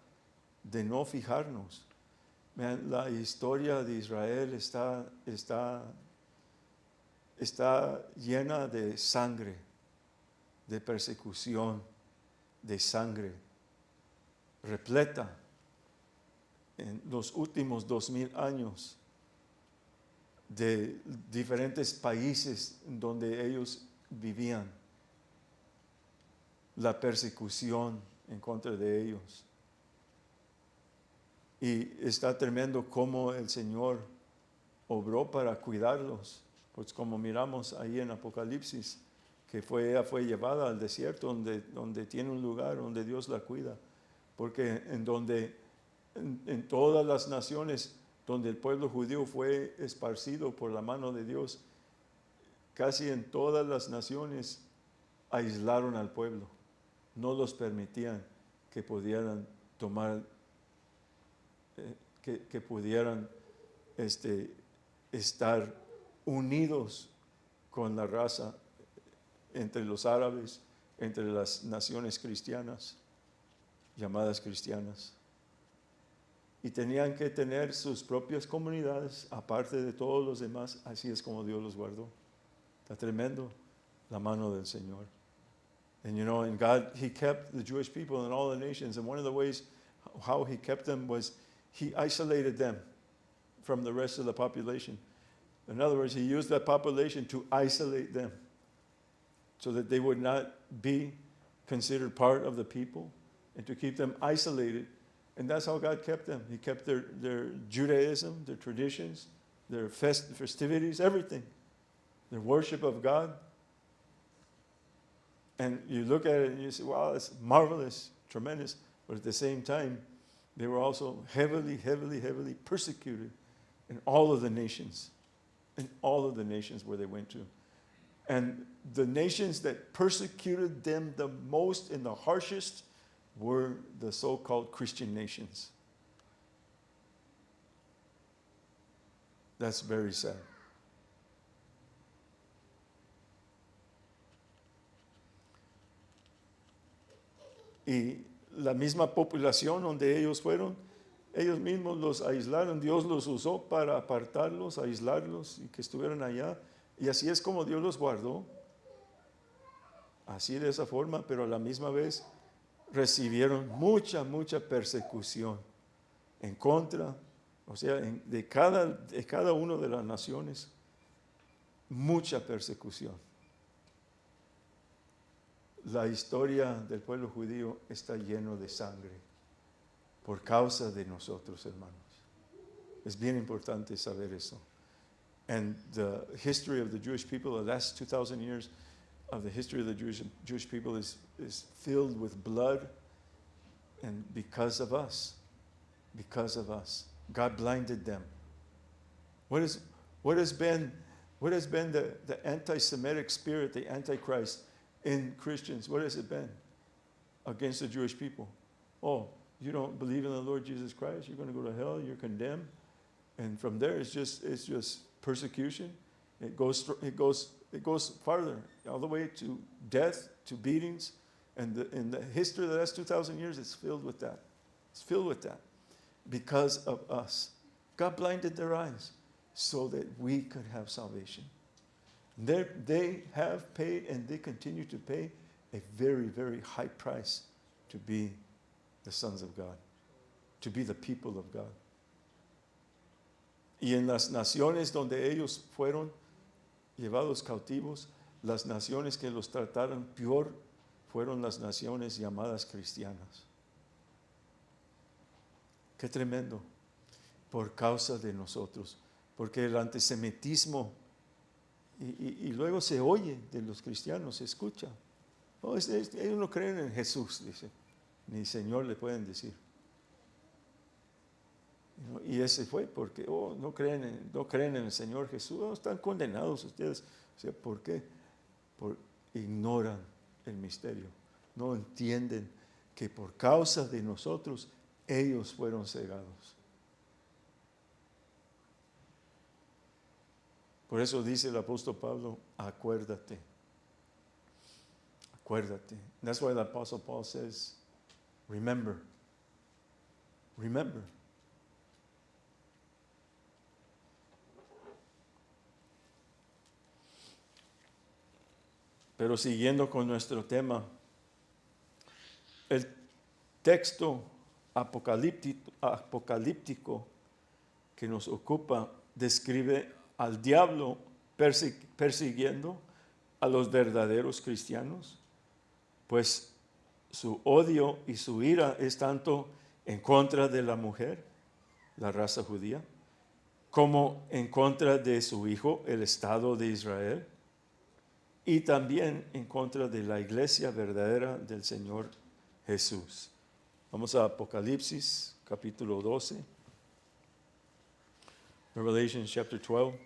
de no fijarnos. Vean, la historia de Israel está llena de sangre, de persecución, de sangre, repleta en los últimos 2000 años de diferentes países donde ellos vivían, la persecución en contra de ellos. Y está tremendo cómo el Señor obró para cuidarlos. Pues como miramos ahí en Apocalipsis, que ella fue llevada al desierto donde tiene un lugar donde Dios la cuida. Porque en todas las naciones donde el pueblo judío fue esparcido por la mano de Dios, casi en todas las naciones aislaron al pueblo. No los permitían que pudieran tomar, que pudieran estar unidos con la raza, entre los árabes, entre las naciones cristianas, llamadas cristianas. Y tenían que tener sus propias comunidades, aparte de todos los demás. Así es como Dios los guardó. Está tremendo la mano del Señor. And you know, and God, He kept the Jewish people in all the nations. And one of the ways how He kept them was He isolated them from the rest of the population. In other words, He used that population to isolate them so that they would not be considered part of the people and to keep them isolated. And that's how God kept them. He kept their Judaism, their traditions, their festivities, everything, their worship of God. And you look at it and you say, wow, it's marvelous, tremendous. But at the same time, they were also heavily, heavily, heavily persecuted in all of the nations, where they went to. And the nations that persecuted them the most and the harshest were the so-called Christian nations. That's very sad. Y la misma población donde ellos fueron, ellos mismos los aislaron. Dios los usó para apartarlos, aislarlos y que estuvieran allá. Y así es como Dios los guardó. Así de esa forma, pero a la misma vez recibieron mucha persecución en contra, o sea, de cada una de las naciones, mucha persecución. La historia del pueblo judío está lleno de sangre por causa de nosotros, hermanos. Es bien importante saber eso. And the history of the Jewish people, the last 2,000 years of the history of the Jewish people is filled with blood, and because of us, God blinded them. What has been the anti-Semitic spirit, the Antichrist in Christians? What has it been against the Jewish people? Oh, you don't believe in the Lord Jesus Christ, you're going to go to hell, you're condemned. And from there, it's just persecution. It goes farther, all the way to death, to beatings. And in the history of the last 2,000 years, it's filled with that. It's filled with that. because of us. God blinded their eyes so that we could have salvation. They have paid and they continue to pay a very, very high price to be the sons of God, to be the people of God. Y en las naciones donde ellos fueron llevados cautivos, las naciones que los trataron peor fueron las naciones llamadas cristianas. Qué tremendo, por causa de nosotros, porque el antisemitismo, y luego se oye de los cristianos, se escucha. Oh, ellos no creen en Jesús, dice, ni Señor le pueden decir. Y ese fue porque no creen en el Señor Jesús. Están condenados ustedes. O sea, ¿por qué? Ignoran el misterio. No entienden que por causa de nosotros ellos fueron cegados. Por eso dice el apóstol Pablo, acuérdate. Acuérdate. That's why the apostle Paul says, remember. Remember. Pero siguiendo con nuestro tema, el texto apocalíptico que nos ocupa describe al diablo persiguiendo a los verdaderos cristianos, pues su odio y su ira es tanto en contra de la mujer, la raza judía, como en contra de su hijo, el Estado de Israel, y también en contra de la iglesia verdadera del Señor Jesús. Vamos a Apocalipsis capítulo 12. Revelation chapter 12.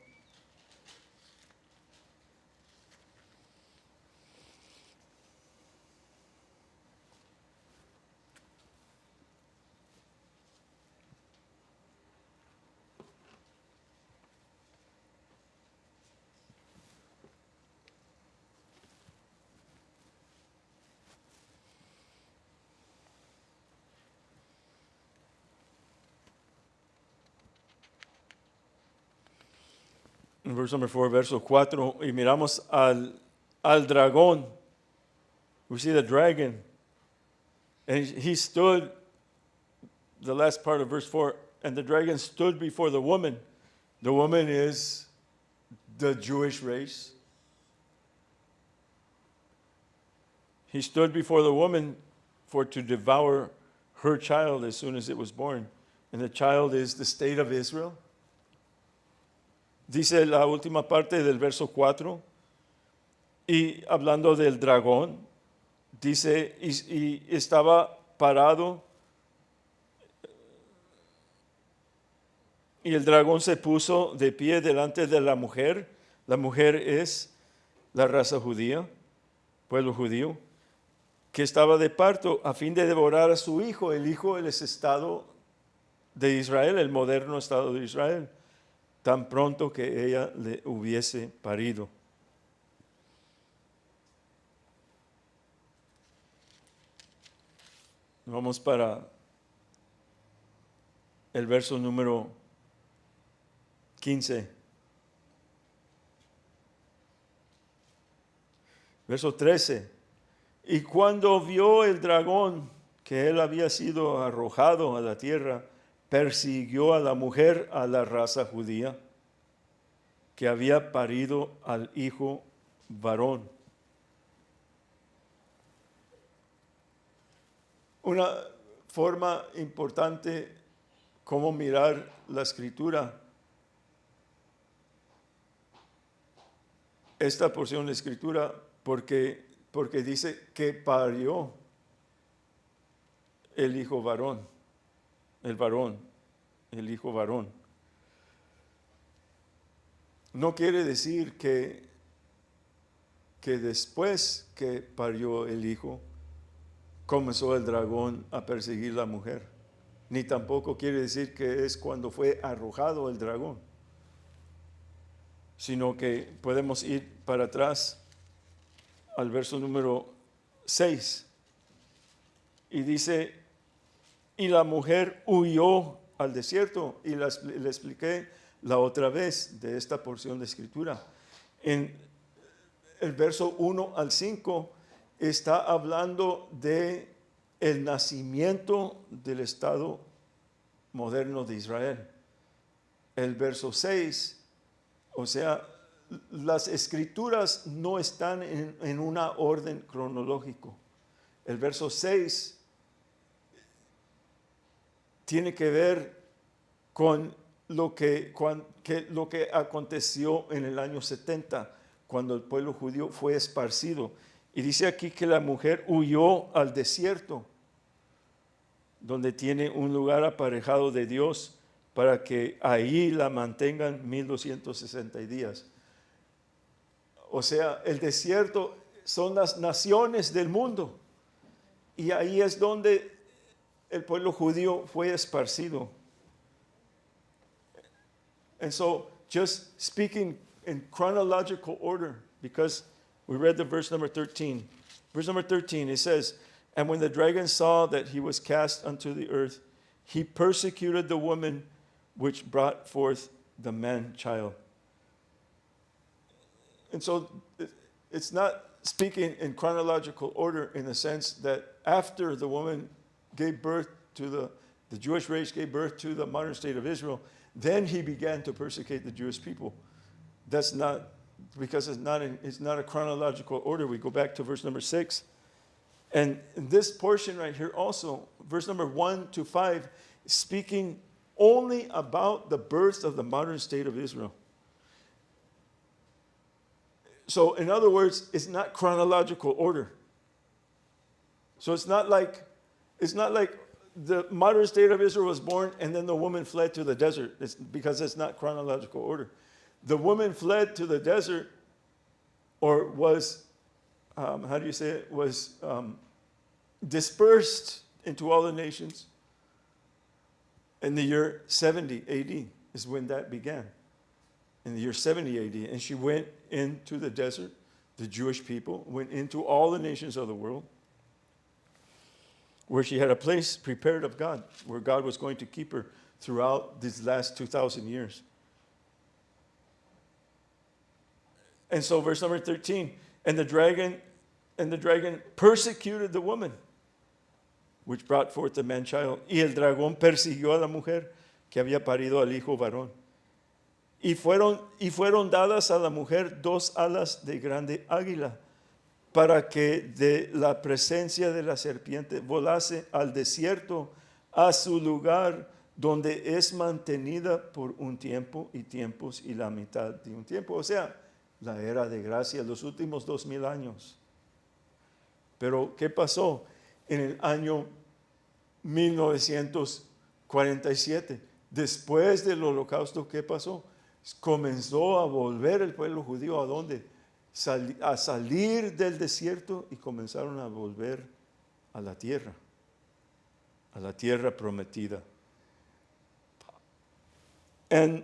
Verse number 4, verso 4, y miramos al dragón. We see the dragon. And he stood, the last part of verse 4, and the dragon stood before the woman. The woman is the Jewish race. He stood before the woman for to devour her child as soon as it was born. And the child is the state of Israel. Dice la última parte del verso 4, y hablando del dragón, dice, y estaba parado, y el dragón se puso de pie delante de la mujer. La mujer es la raza judía, pueblo judío, que estaba de parto a fin de devorar a su hijo. El hijo es Estado de Israel, el moderno Estado de Israel, tan pronto que ella le hubiese parido. Vamos para el verso número 15. Verso 13. Y cuando vio el dragón que él había sido arrojado a la tierra, persiguió a la mujer, a la raza judía, que había parido al hijo varón. Una forma importante cómo mirar la escritura. Esta porción de escritura porque dice que parió el hijo varón. El hijo varón. No quiere decir que después que parió el hijo, comenzó el dragón a perseguir a la mujer. Ni tampoco quiere decir que es cuando fue arrojado el dragón. Sino que podemos ir para atrás al verso número 6. Y dice, y la mujer huyó al desierto. Y le expliqué la otra vez de esta porción de escritura. En el verso 1 al 5 está hablando de el nacimiento del Estado moderno de Israel. El verso 6, o sea, las escrituras no están en una orden cronológico. El verso 6 tiene que ver con lo que aconteció en el año 70, cuando el pueblo judío fue esparcido. Y dice aquí que la mujer huyó al desierto, donde tiene un lugar aparejado de Dios, para que ahí la mantengan 1260 días. O sea, el desierto son las naciones del mundo. Y ahí es donde el pueblo judío fue esparcido. And so, just speaking in chronological order, because we read the verse number 13. Verse number 13, it says, "And when the dragon saw that he was cast unto the earth, he persecuted the woman which brought forth the man-child." And so, it's not speaking in chronological order in the sense that after the woman gave birth to the Jewish race gave birth to the modern state of Israel, then he began to persecute the Jewish people. That's not, because it's not a chronological order. We go back to verse number 6. And this portion right here also, verse number 1 to 5, speaking only about the birth of the modern state of Israel. So in other words, it's not chronological order. So it's not like the modern state of Israel was born and then the woman fled to the desert. It's because it's not chronological order. The woman fled to the desert, or was, was dispersed into all the nations in the year 70 AD is when that began. In the year 70 AD. And she went into the desert. The Jewish people went into all the nations of the world, where she had a place prepared of God, where God was going to keep her throughout these last 2,000 years. And so verse number 13, and the dragon persecuted the woman, which brought forth the man-child. Y el dragón persiguió a la mujer que había parido al hijo varón. Y fueron dadas a la mujer 2 alas de grande águila, para que de la presencia de la serpiente volase al desierto, a su lugar donde es mantenida por un tiempo y tiempos y la mitad de un tiempo. O sea, la era de gracia, los últimos 2000 años. Pero, ¿qué pasó? En el año 1947, después del holocausto, ¿qué pasó? Comenzó a volver el pueblo judío, ¿a dónde? A salir del desierto, y comenzaron a volver a la tierra prometida. And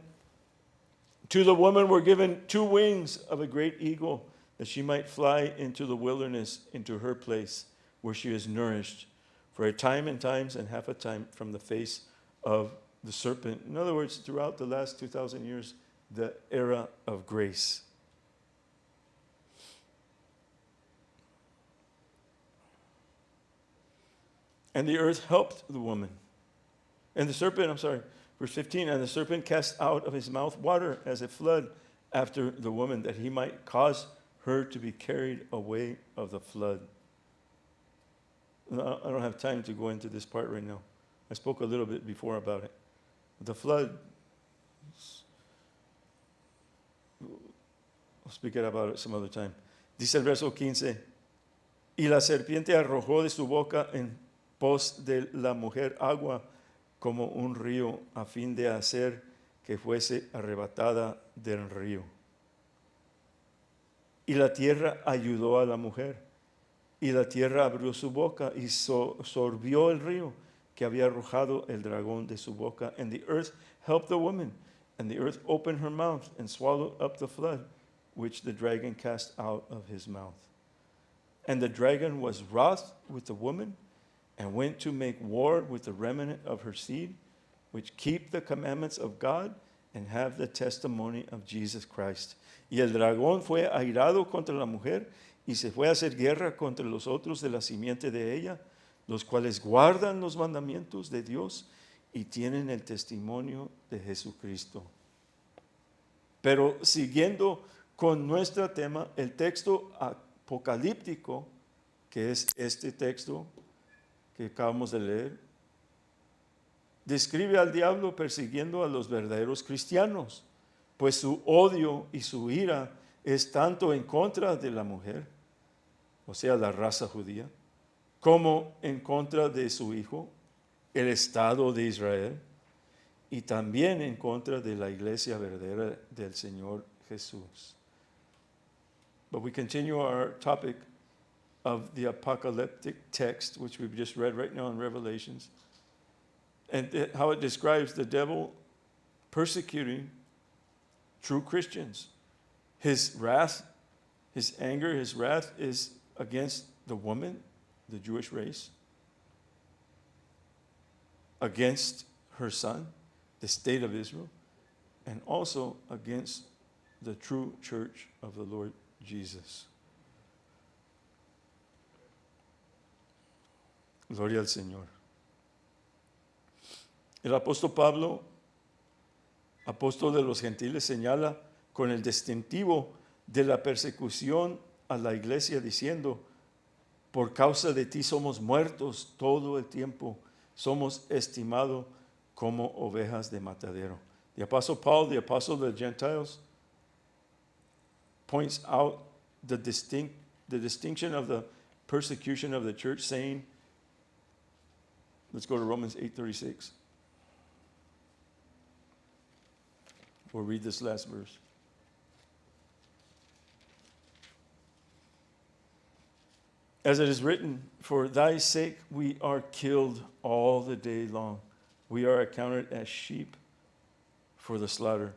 to the woman were given 2 wings of a great eagle, that she might fly into the wilderness, into her place, where she is nourished, for a time and times and half a time from the face of the serpent. In other words, throughout the last 2,000 years, the era of grace. And the earth helped the woman. And the serpent, verse 15, and the serpent cast out of his mouth water as a flood after the woman, that he might cause her to be carried away of the flood. I don't have time to go into this part right now. I spoke a little bit before about it. The flood, I'll speak about it some other time. Dice el verso 15, y la serpiente arrojó de su boca en pos de la mujer agua como un río, a fin de hacer que fuese arrebatada del río. Y la tierra ayudó a la mujer, y la tierra abrió su boca y sorbió el río que había arrojado el dragón de su boca. And the earth helped the woman, and the earth opened her mouth and swallowed up the flood, which the dragon cast out of his mouth. And the dragon was wroth with the woman, and went to make war with the remnant of her seed, which keep the commandments of God and have the testimony of Jesus Christ. Y el dragón fue airado contra la mujer y se fue a hacer guerra contra los otros de la simiente de ella, los cuales guardan los mandamientos de Dios y tienen el testimonio de Jesucristo. Pero siguiendo con nuestro tema, el texto apocalíptico, que es este texto que acabamos de leer, describe al diablo persiguiendo a los verdaderos cristianos, pues su odio y su ira es tanto en contra de la mujer, o sea, la raza judía, como en contra de su hijo, el Estado de Israel, y también en contra de la iglesia verdadera del Señor Jesús. But we continue our topic of the apocalyptic text, which we've just read right now in Revelations, and how it describes the devil persecuting true Christians. His wrath, his anger, his wrath is against the woman, the Jewish race, against her son, the state of Israel, and also against the true church of the Lord Jesus. Gloria al Señor. El apóstol Pablo, apóstol de los gentiles, señala con el distintivo de la persecución a la iglesia diciendo: por causa de ti somos muertos todo el tiempo, somos estimados como ovejas de matadero. The apostle Paul, the apostle of the Gentiles, points out the distinction of the persecution of the church, saying, let's go to Romans 8:36. We'll read this last verse. As it is written, for thy sake we are killed all the day long. We are accounted as sheep for the slaughter.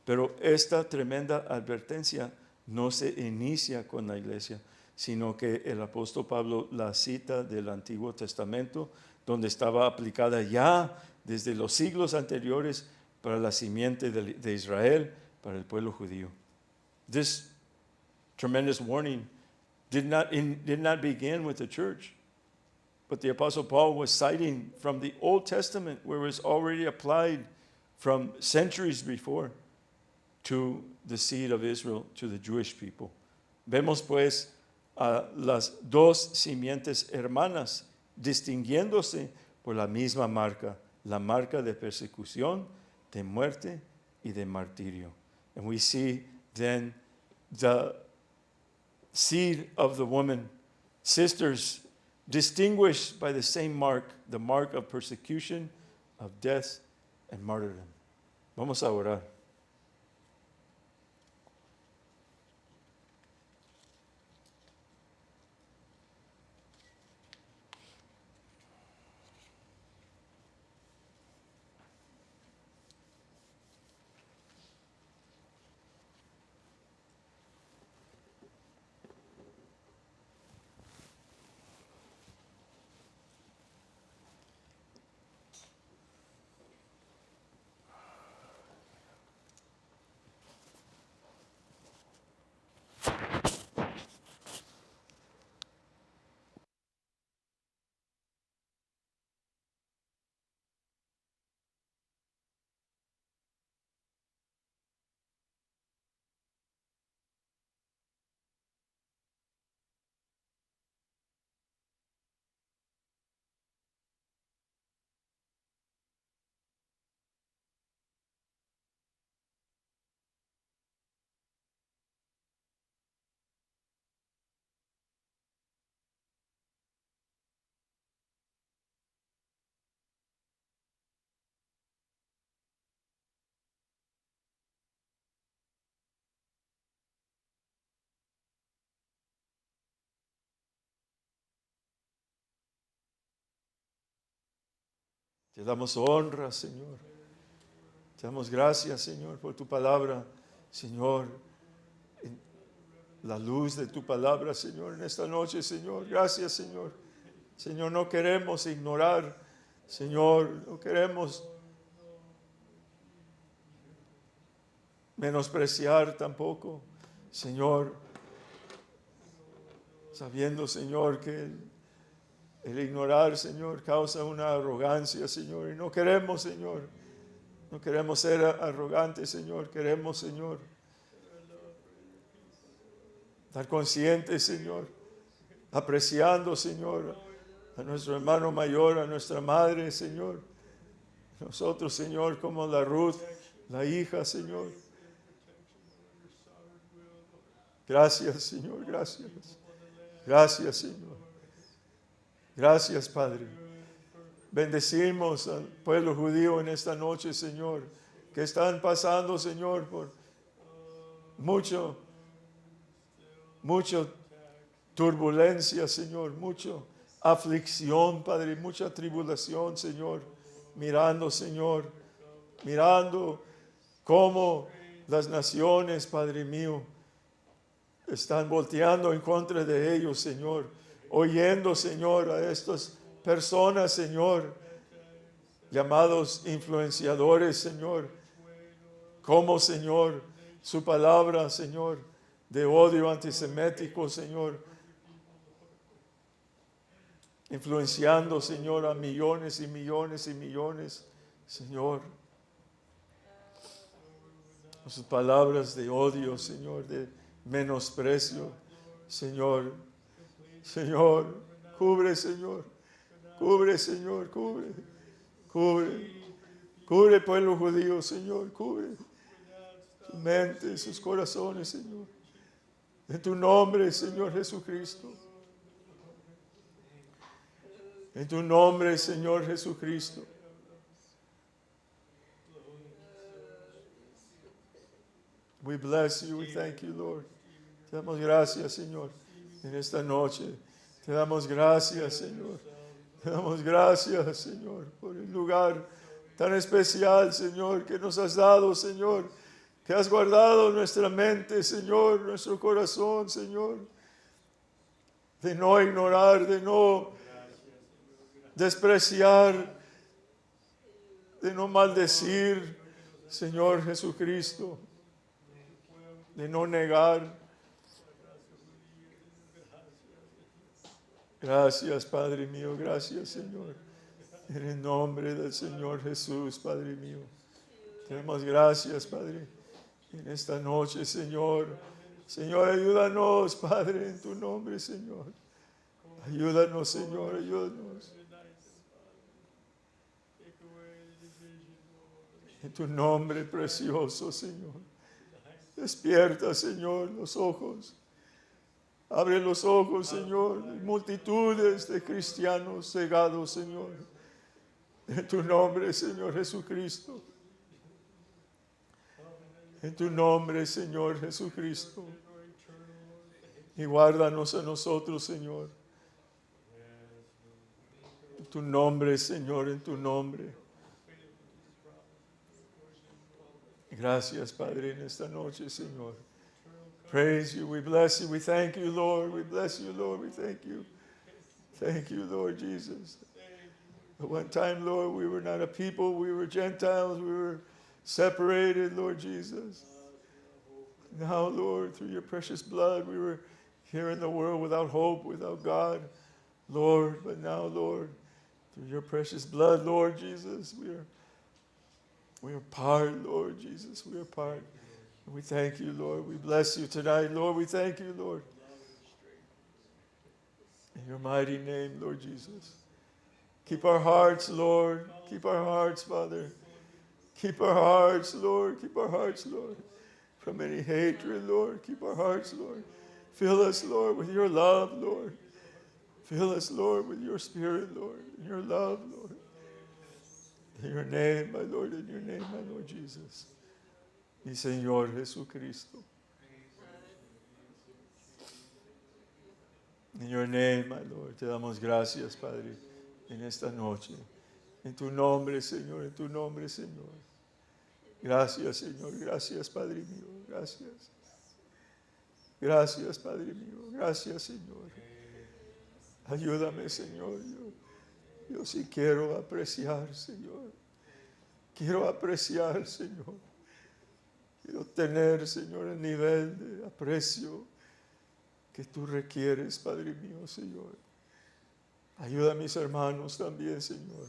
Pero esta tremenda advertencia no se inicia con la iglesia, sino que el apóstol Pablo la cita del Antiguo Testamento, donde estaba aplicada ya desde los siglos anteriores para la simiente de Israel, para el pueblo judío. This tremendous warning did not begin with the church, but the Apostle Paul was citing from the Old Testament, where it was already applied from centuries before to the seed of Israel, to the Jewish people. Vemos pues a las dos simientes hermanas distinguiéndose por la misma marca, la marca de persecución, de muerte y de martirio. And we see then the seed of the woman, sisters distinguished by the same mark, the mark of persecution, of death, and martyrdom. Vamos a orar. Te damos honra, Señor. Te damos gracias, Señor, por tu palabra, Señor. La luz de tu palabra, Señor, en esta noche, Señor. Gracias, Señor. Señor, no queremos ignorar, Señor, no queremos menospreciar tampoco, Señor, sabiendo, Señor, que el ignorar, Señor, causa una arrogancia, Señor, y no queremos, Señor, no queremos ser arrogantes, Señor, queremos, Señor, estar conscientes, Señor, apreciando, Señor, a nuestro hermano mayor, a nuestra madre, Señor, nosotros, Señor, como la Ruth, la hija, Señor. Gracias, Señor, gracias. Gracias, Señor. Gracias, Padre. Bendecimos al pueblo judío en esta noche, Señor, que están pasando, Señor, por mucho turbulencia, Señor, mucha aflicción, Padre, mucha tribulación, Señor, mirando, Señor, mirando cómo las naciones, Padre mío, están volteando en contra de ellos, Señor, oyendo, Señor, a estas personas, Señor, llamados influenciadores, Señor, como, Señor, su palabra, Señor, de odio antisemético, Señor, influenciando, Señor, a millones y millones y millones, Señor. Sus palabras de odio, Señor, de menosprecio, Señor. Señor, cubre, Señor. Cubre, Señor, cubre. Cubre. Cubre el pueblo judío, Señor. Cubre su mente, sus corazones, Señor. En tu nombre, Señor Jesucristo. En tu nombre, Señor Jesucristo. We bless you. We thank you, Lord. Te damos gracias, Señor, en esta noche. Te damos gracias, Señor. Te damos gracias, Señor, por el lugar tan especial, Señor, que nos has dado, Señor. Que has guardado nuestra mente, Señor, nuestro corazón, Señor. De no ignorar, de no despreciar, de no maldecir, Señor Jesucristo, de no negar. Gracias, Padre mío, gracias, Señor. En el nombre del Señor Jesús, Padre mío. Te damos gracias, Padre, en esta noche, Señor. Señor, ayúdanos, Padre, en tu nombre, Señor. Ayúdanos, Señor, ayúdanos. En tu nombre precioso, Señor. Despierta, Señor, los ojos. Abre los ojos, Señor. Multitudes de cristianos cegados, Señor. En tu nombre, Señor Jesucristo. En tu nombre, Señor Jesucristo. Y guárdanos a nosotros, Señor. En tu nombre, Señor, en tu nombre. Gracias, Padre, en esta noche, Señor. Praise you. We bless you. We thank you, Lord. We bless you, Lord. We thank you. Thank you, Lord Jesus. At one time, Lord, we were not a people. We were Gentiles. We were separated, Lord Jesus. Now, Lord, through your precious blood, we were here in the world without hope, without God, Lord. But now, Lord, through your precious blood, Lord Jesus, we are part, Lord Jesus. We are part. We thank you, Lord. We bless you tonight, Lord. We thank you, Lord. In your mighty name, Lord Jesus. Keep our hearts, Lord. Keep our hearts, Father. Keep our hearts, Lord. Keep our hearts, Lord. From any hatred, Lord. Keep our hearts, Lord. Fill us, Lord, with your love, Lord. Fill us, Lord, with your spirit, Lord. In your love, Lord. In your name, my Lord. In your name, my Lord Jesus. Mi Señor Jesucristo. In your name, my Lord. Te damos gracias, Padre, en esta noche. En tu nombre, Señor. En tu nombre, Señor. Gracias, Señor. Gracias, Padre mío. Gracias. Gracias, Padre mío. Gracias, Señor. Ayúdame, Señor. Yo sí quiero apreciar, Señor. Quiero apreciar, Señor. y obtener, Señor, el nivel de aprecio que tú requieres, Padre mío, Señor. Ayuda a mis hermanos también, Señor.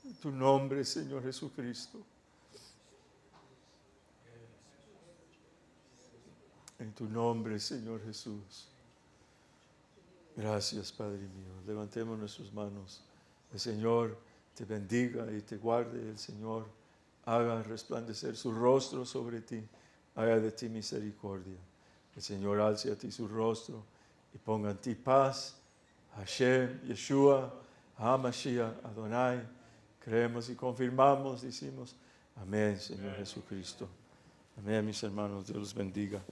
En tu nombre, Señor Jesucristo. En tu nombre, Señor Jesús. Gracias, Padre mío. Levantemos nuestras manos. El Señor te bendiga y te guarde. El Señor haga resplandecer su rostro sobre ti. Haga de ti misericordia. El Señor alce a ti su rostro y ponga en ti paz. Hashem, Yeshua, HaMashiach, Adonai. Creemos y confirmamos, decimos, amén, Señor Jesucristo. Amén, mis hermanos. Dios los bendiga.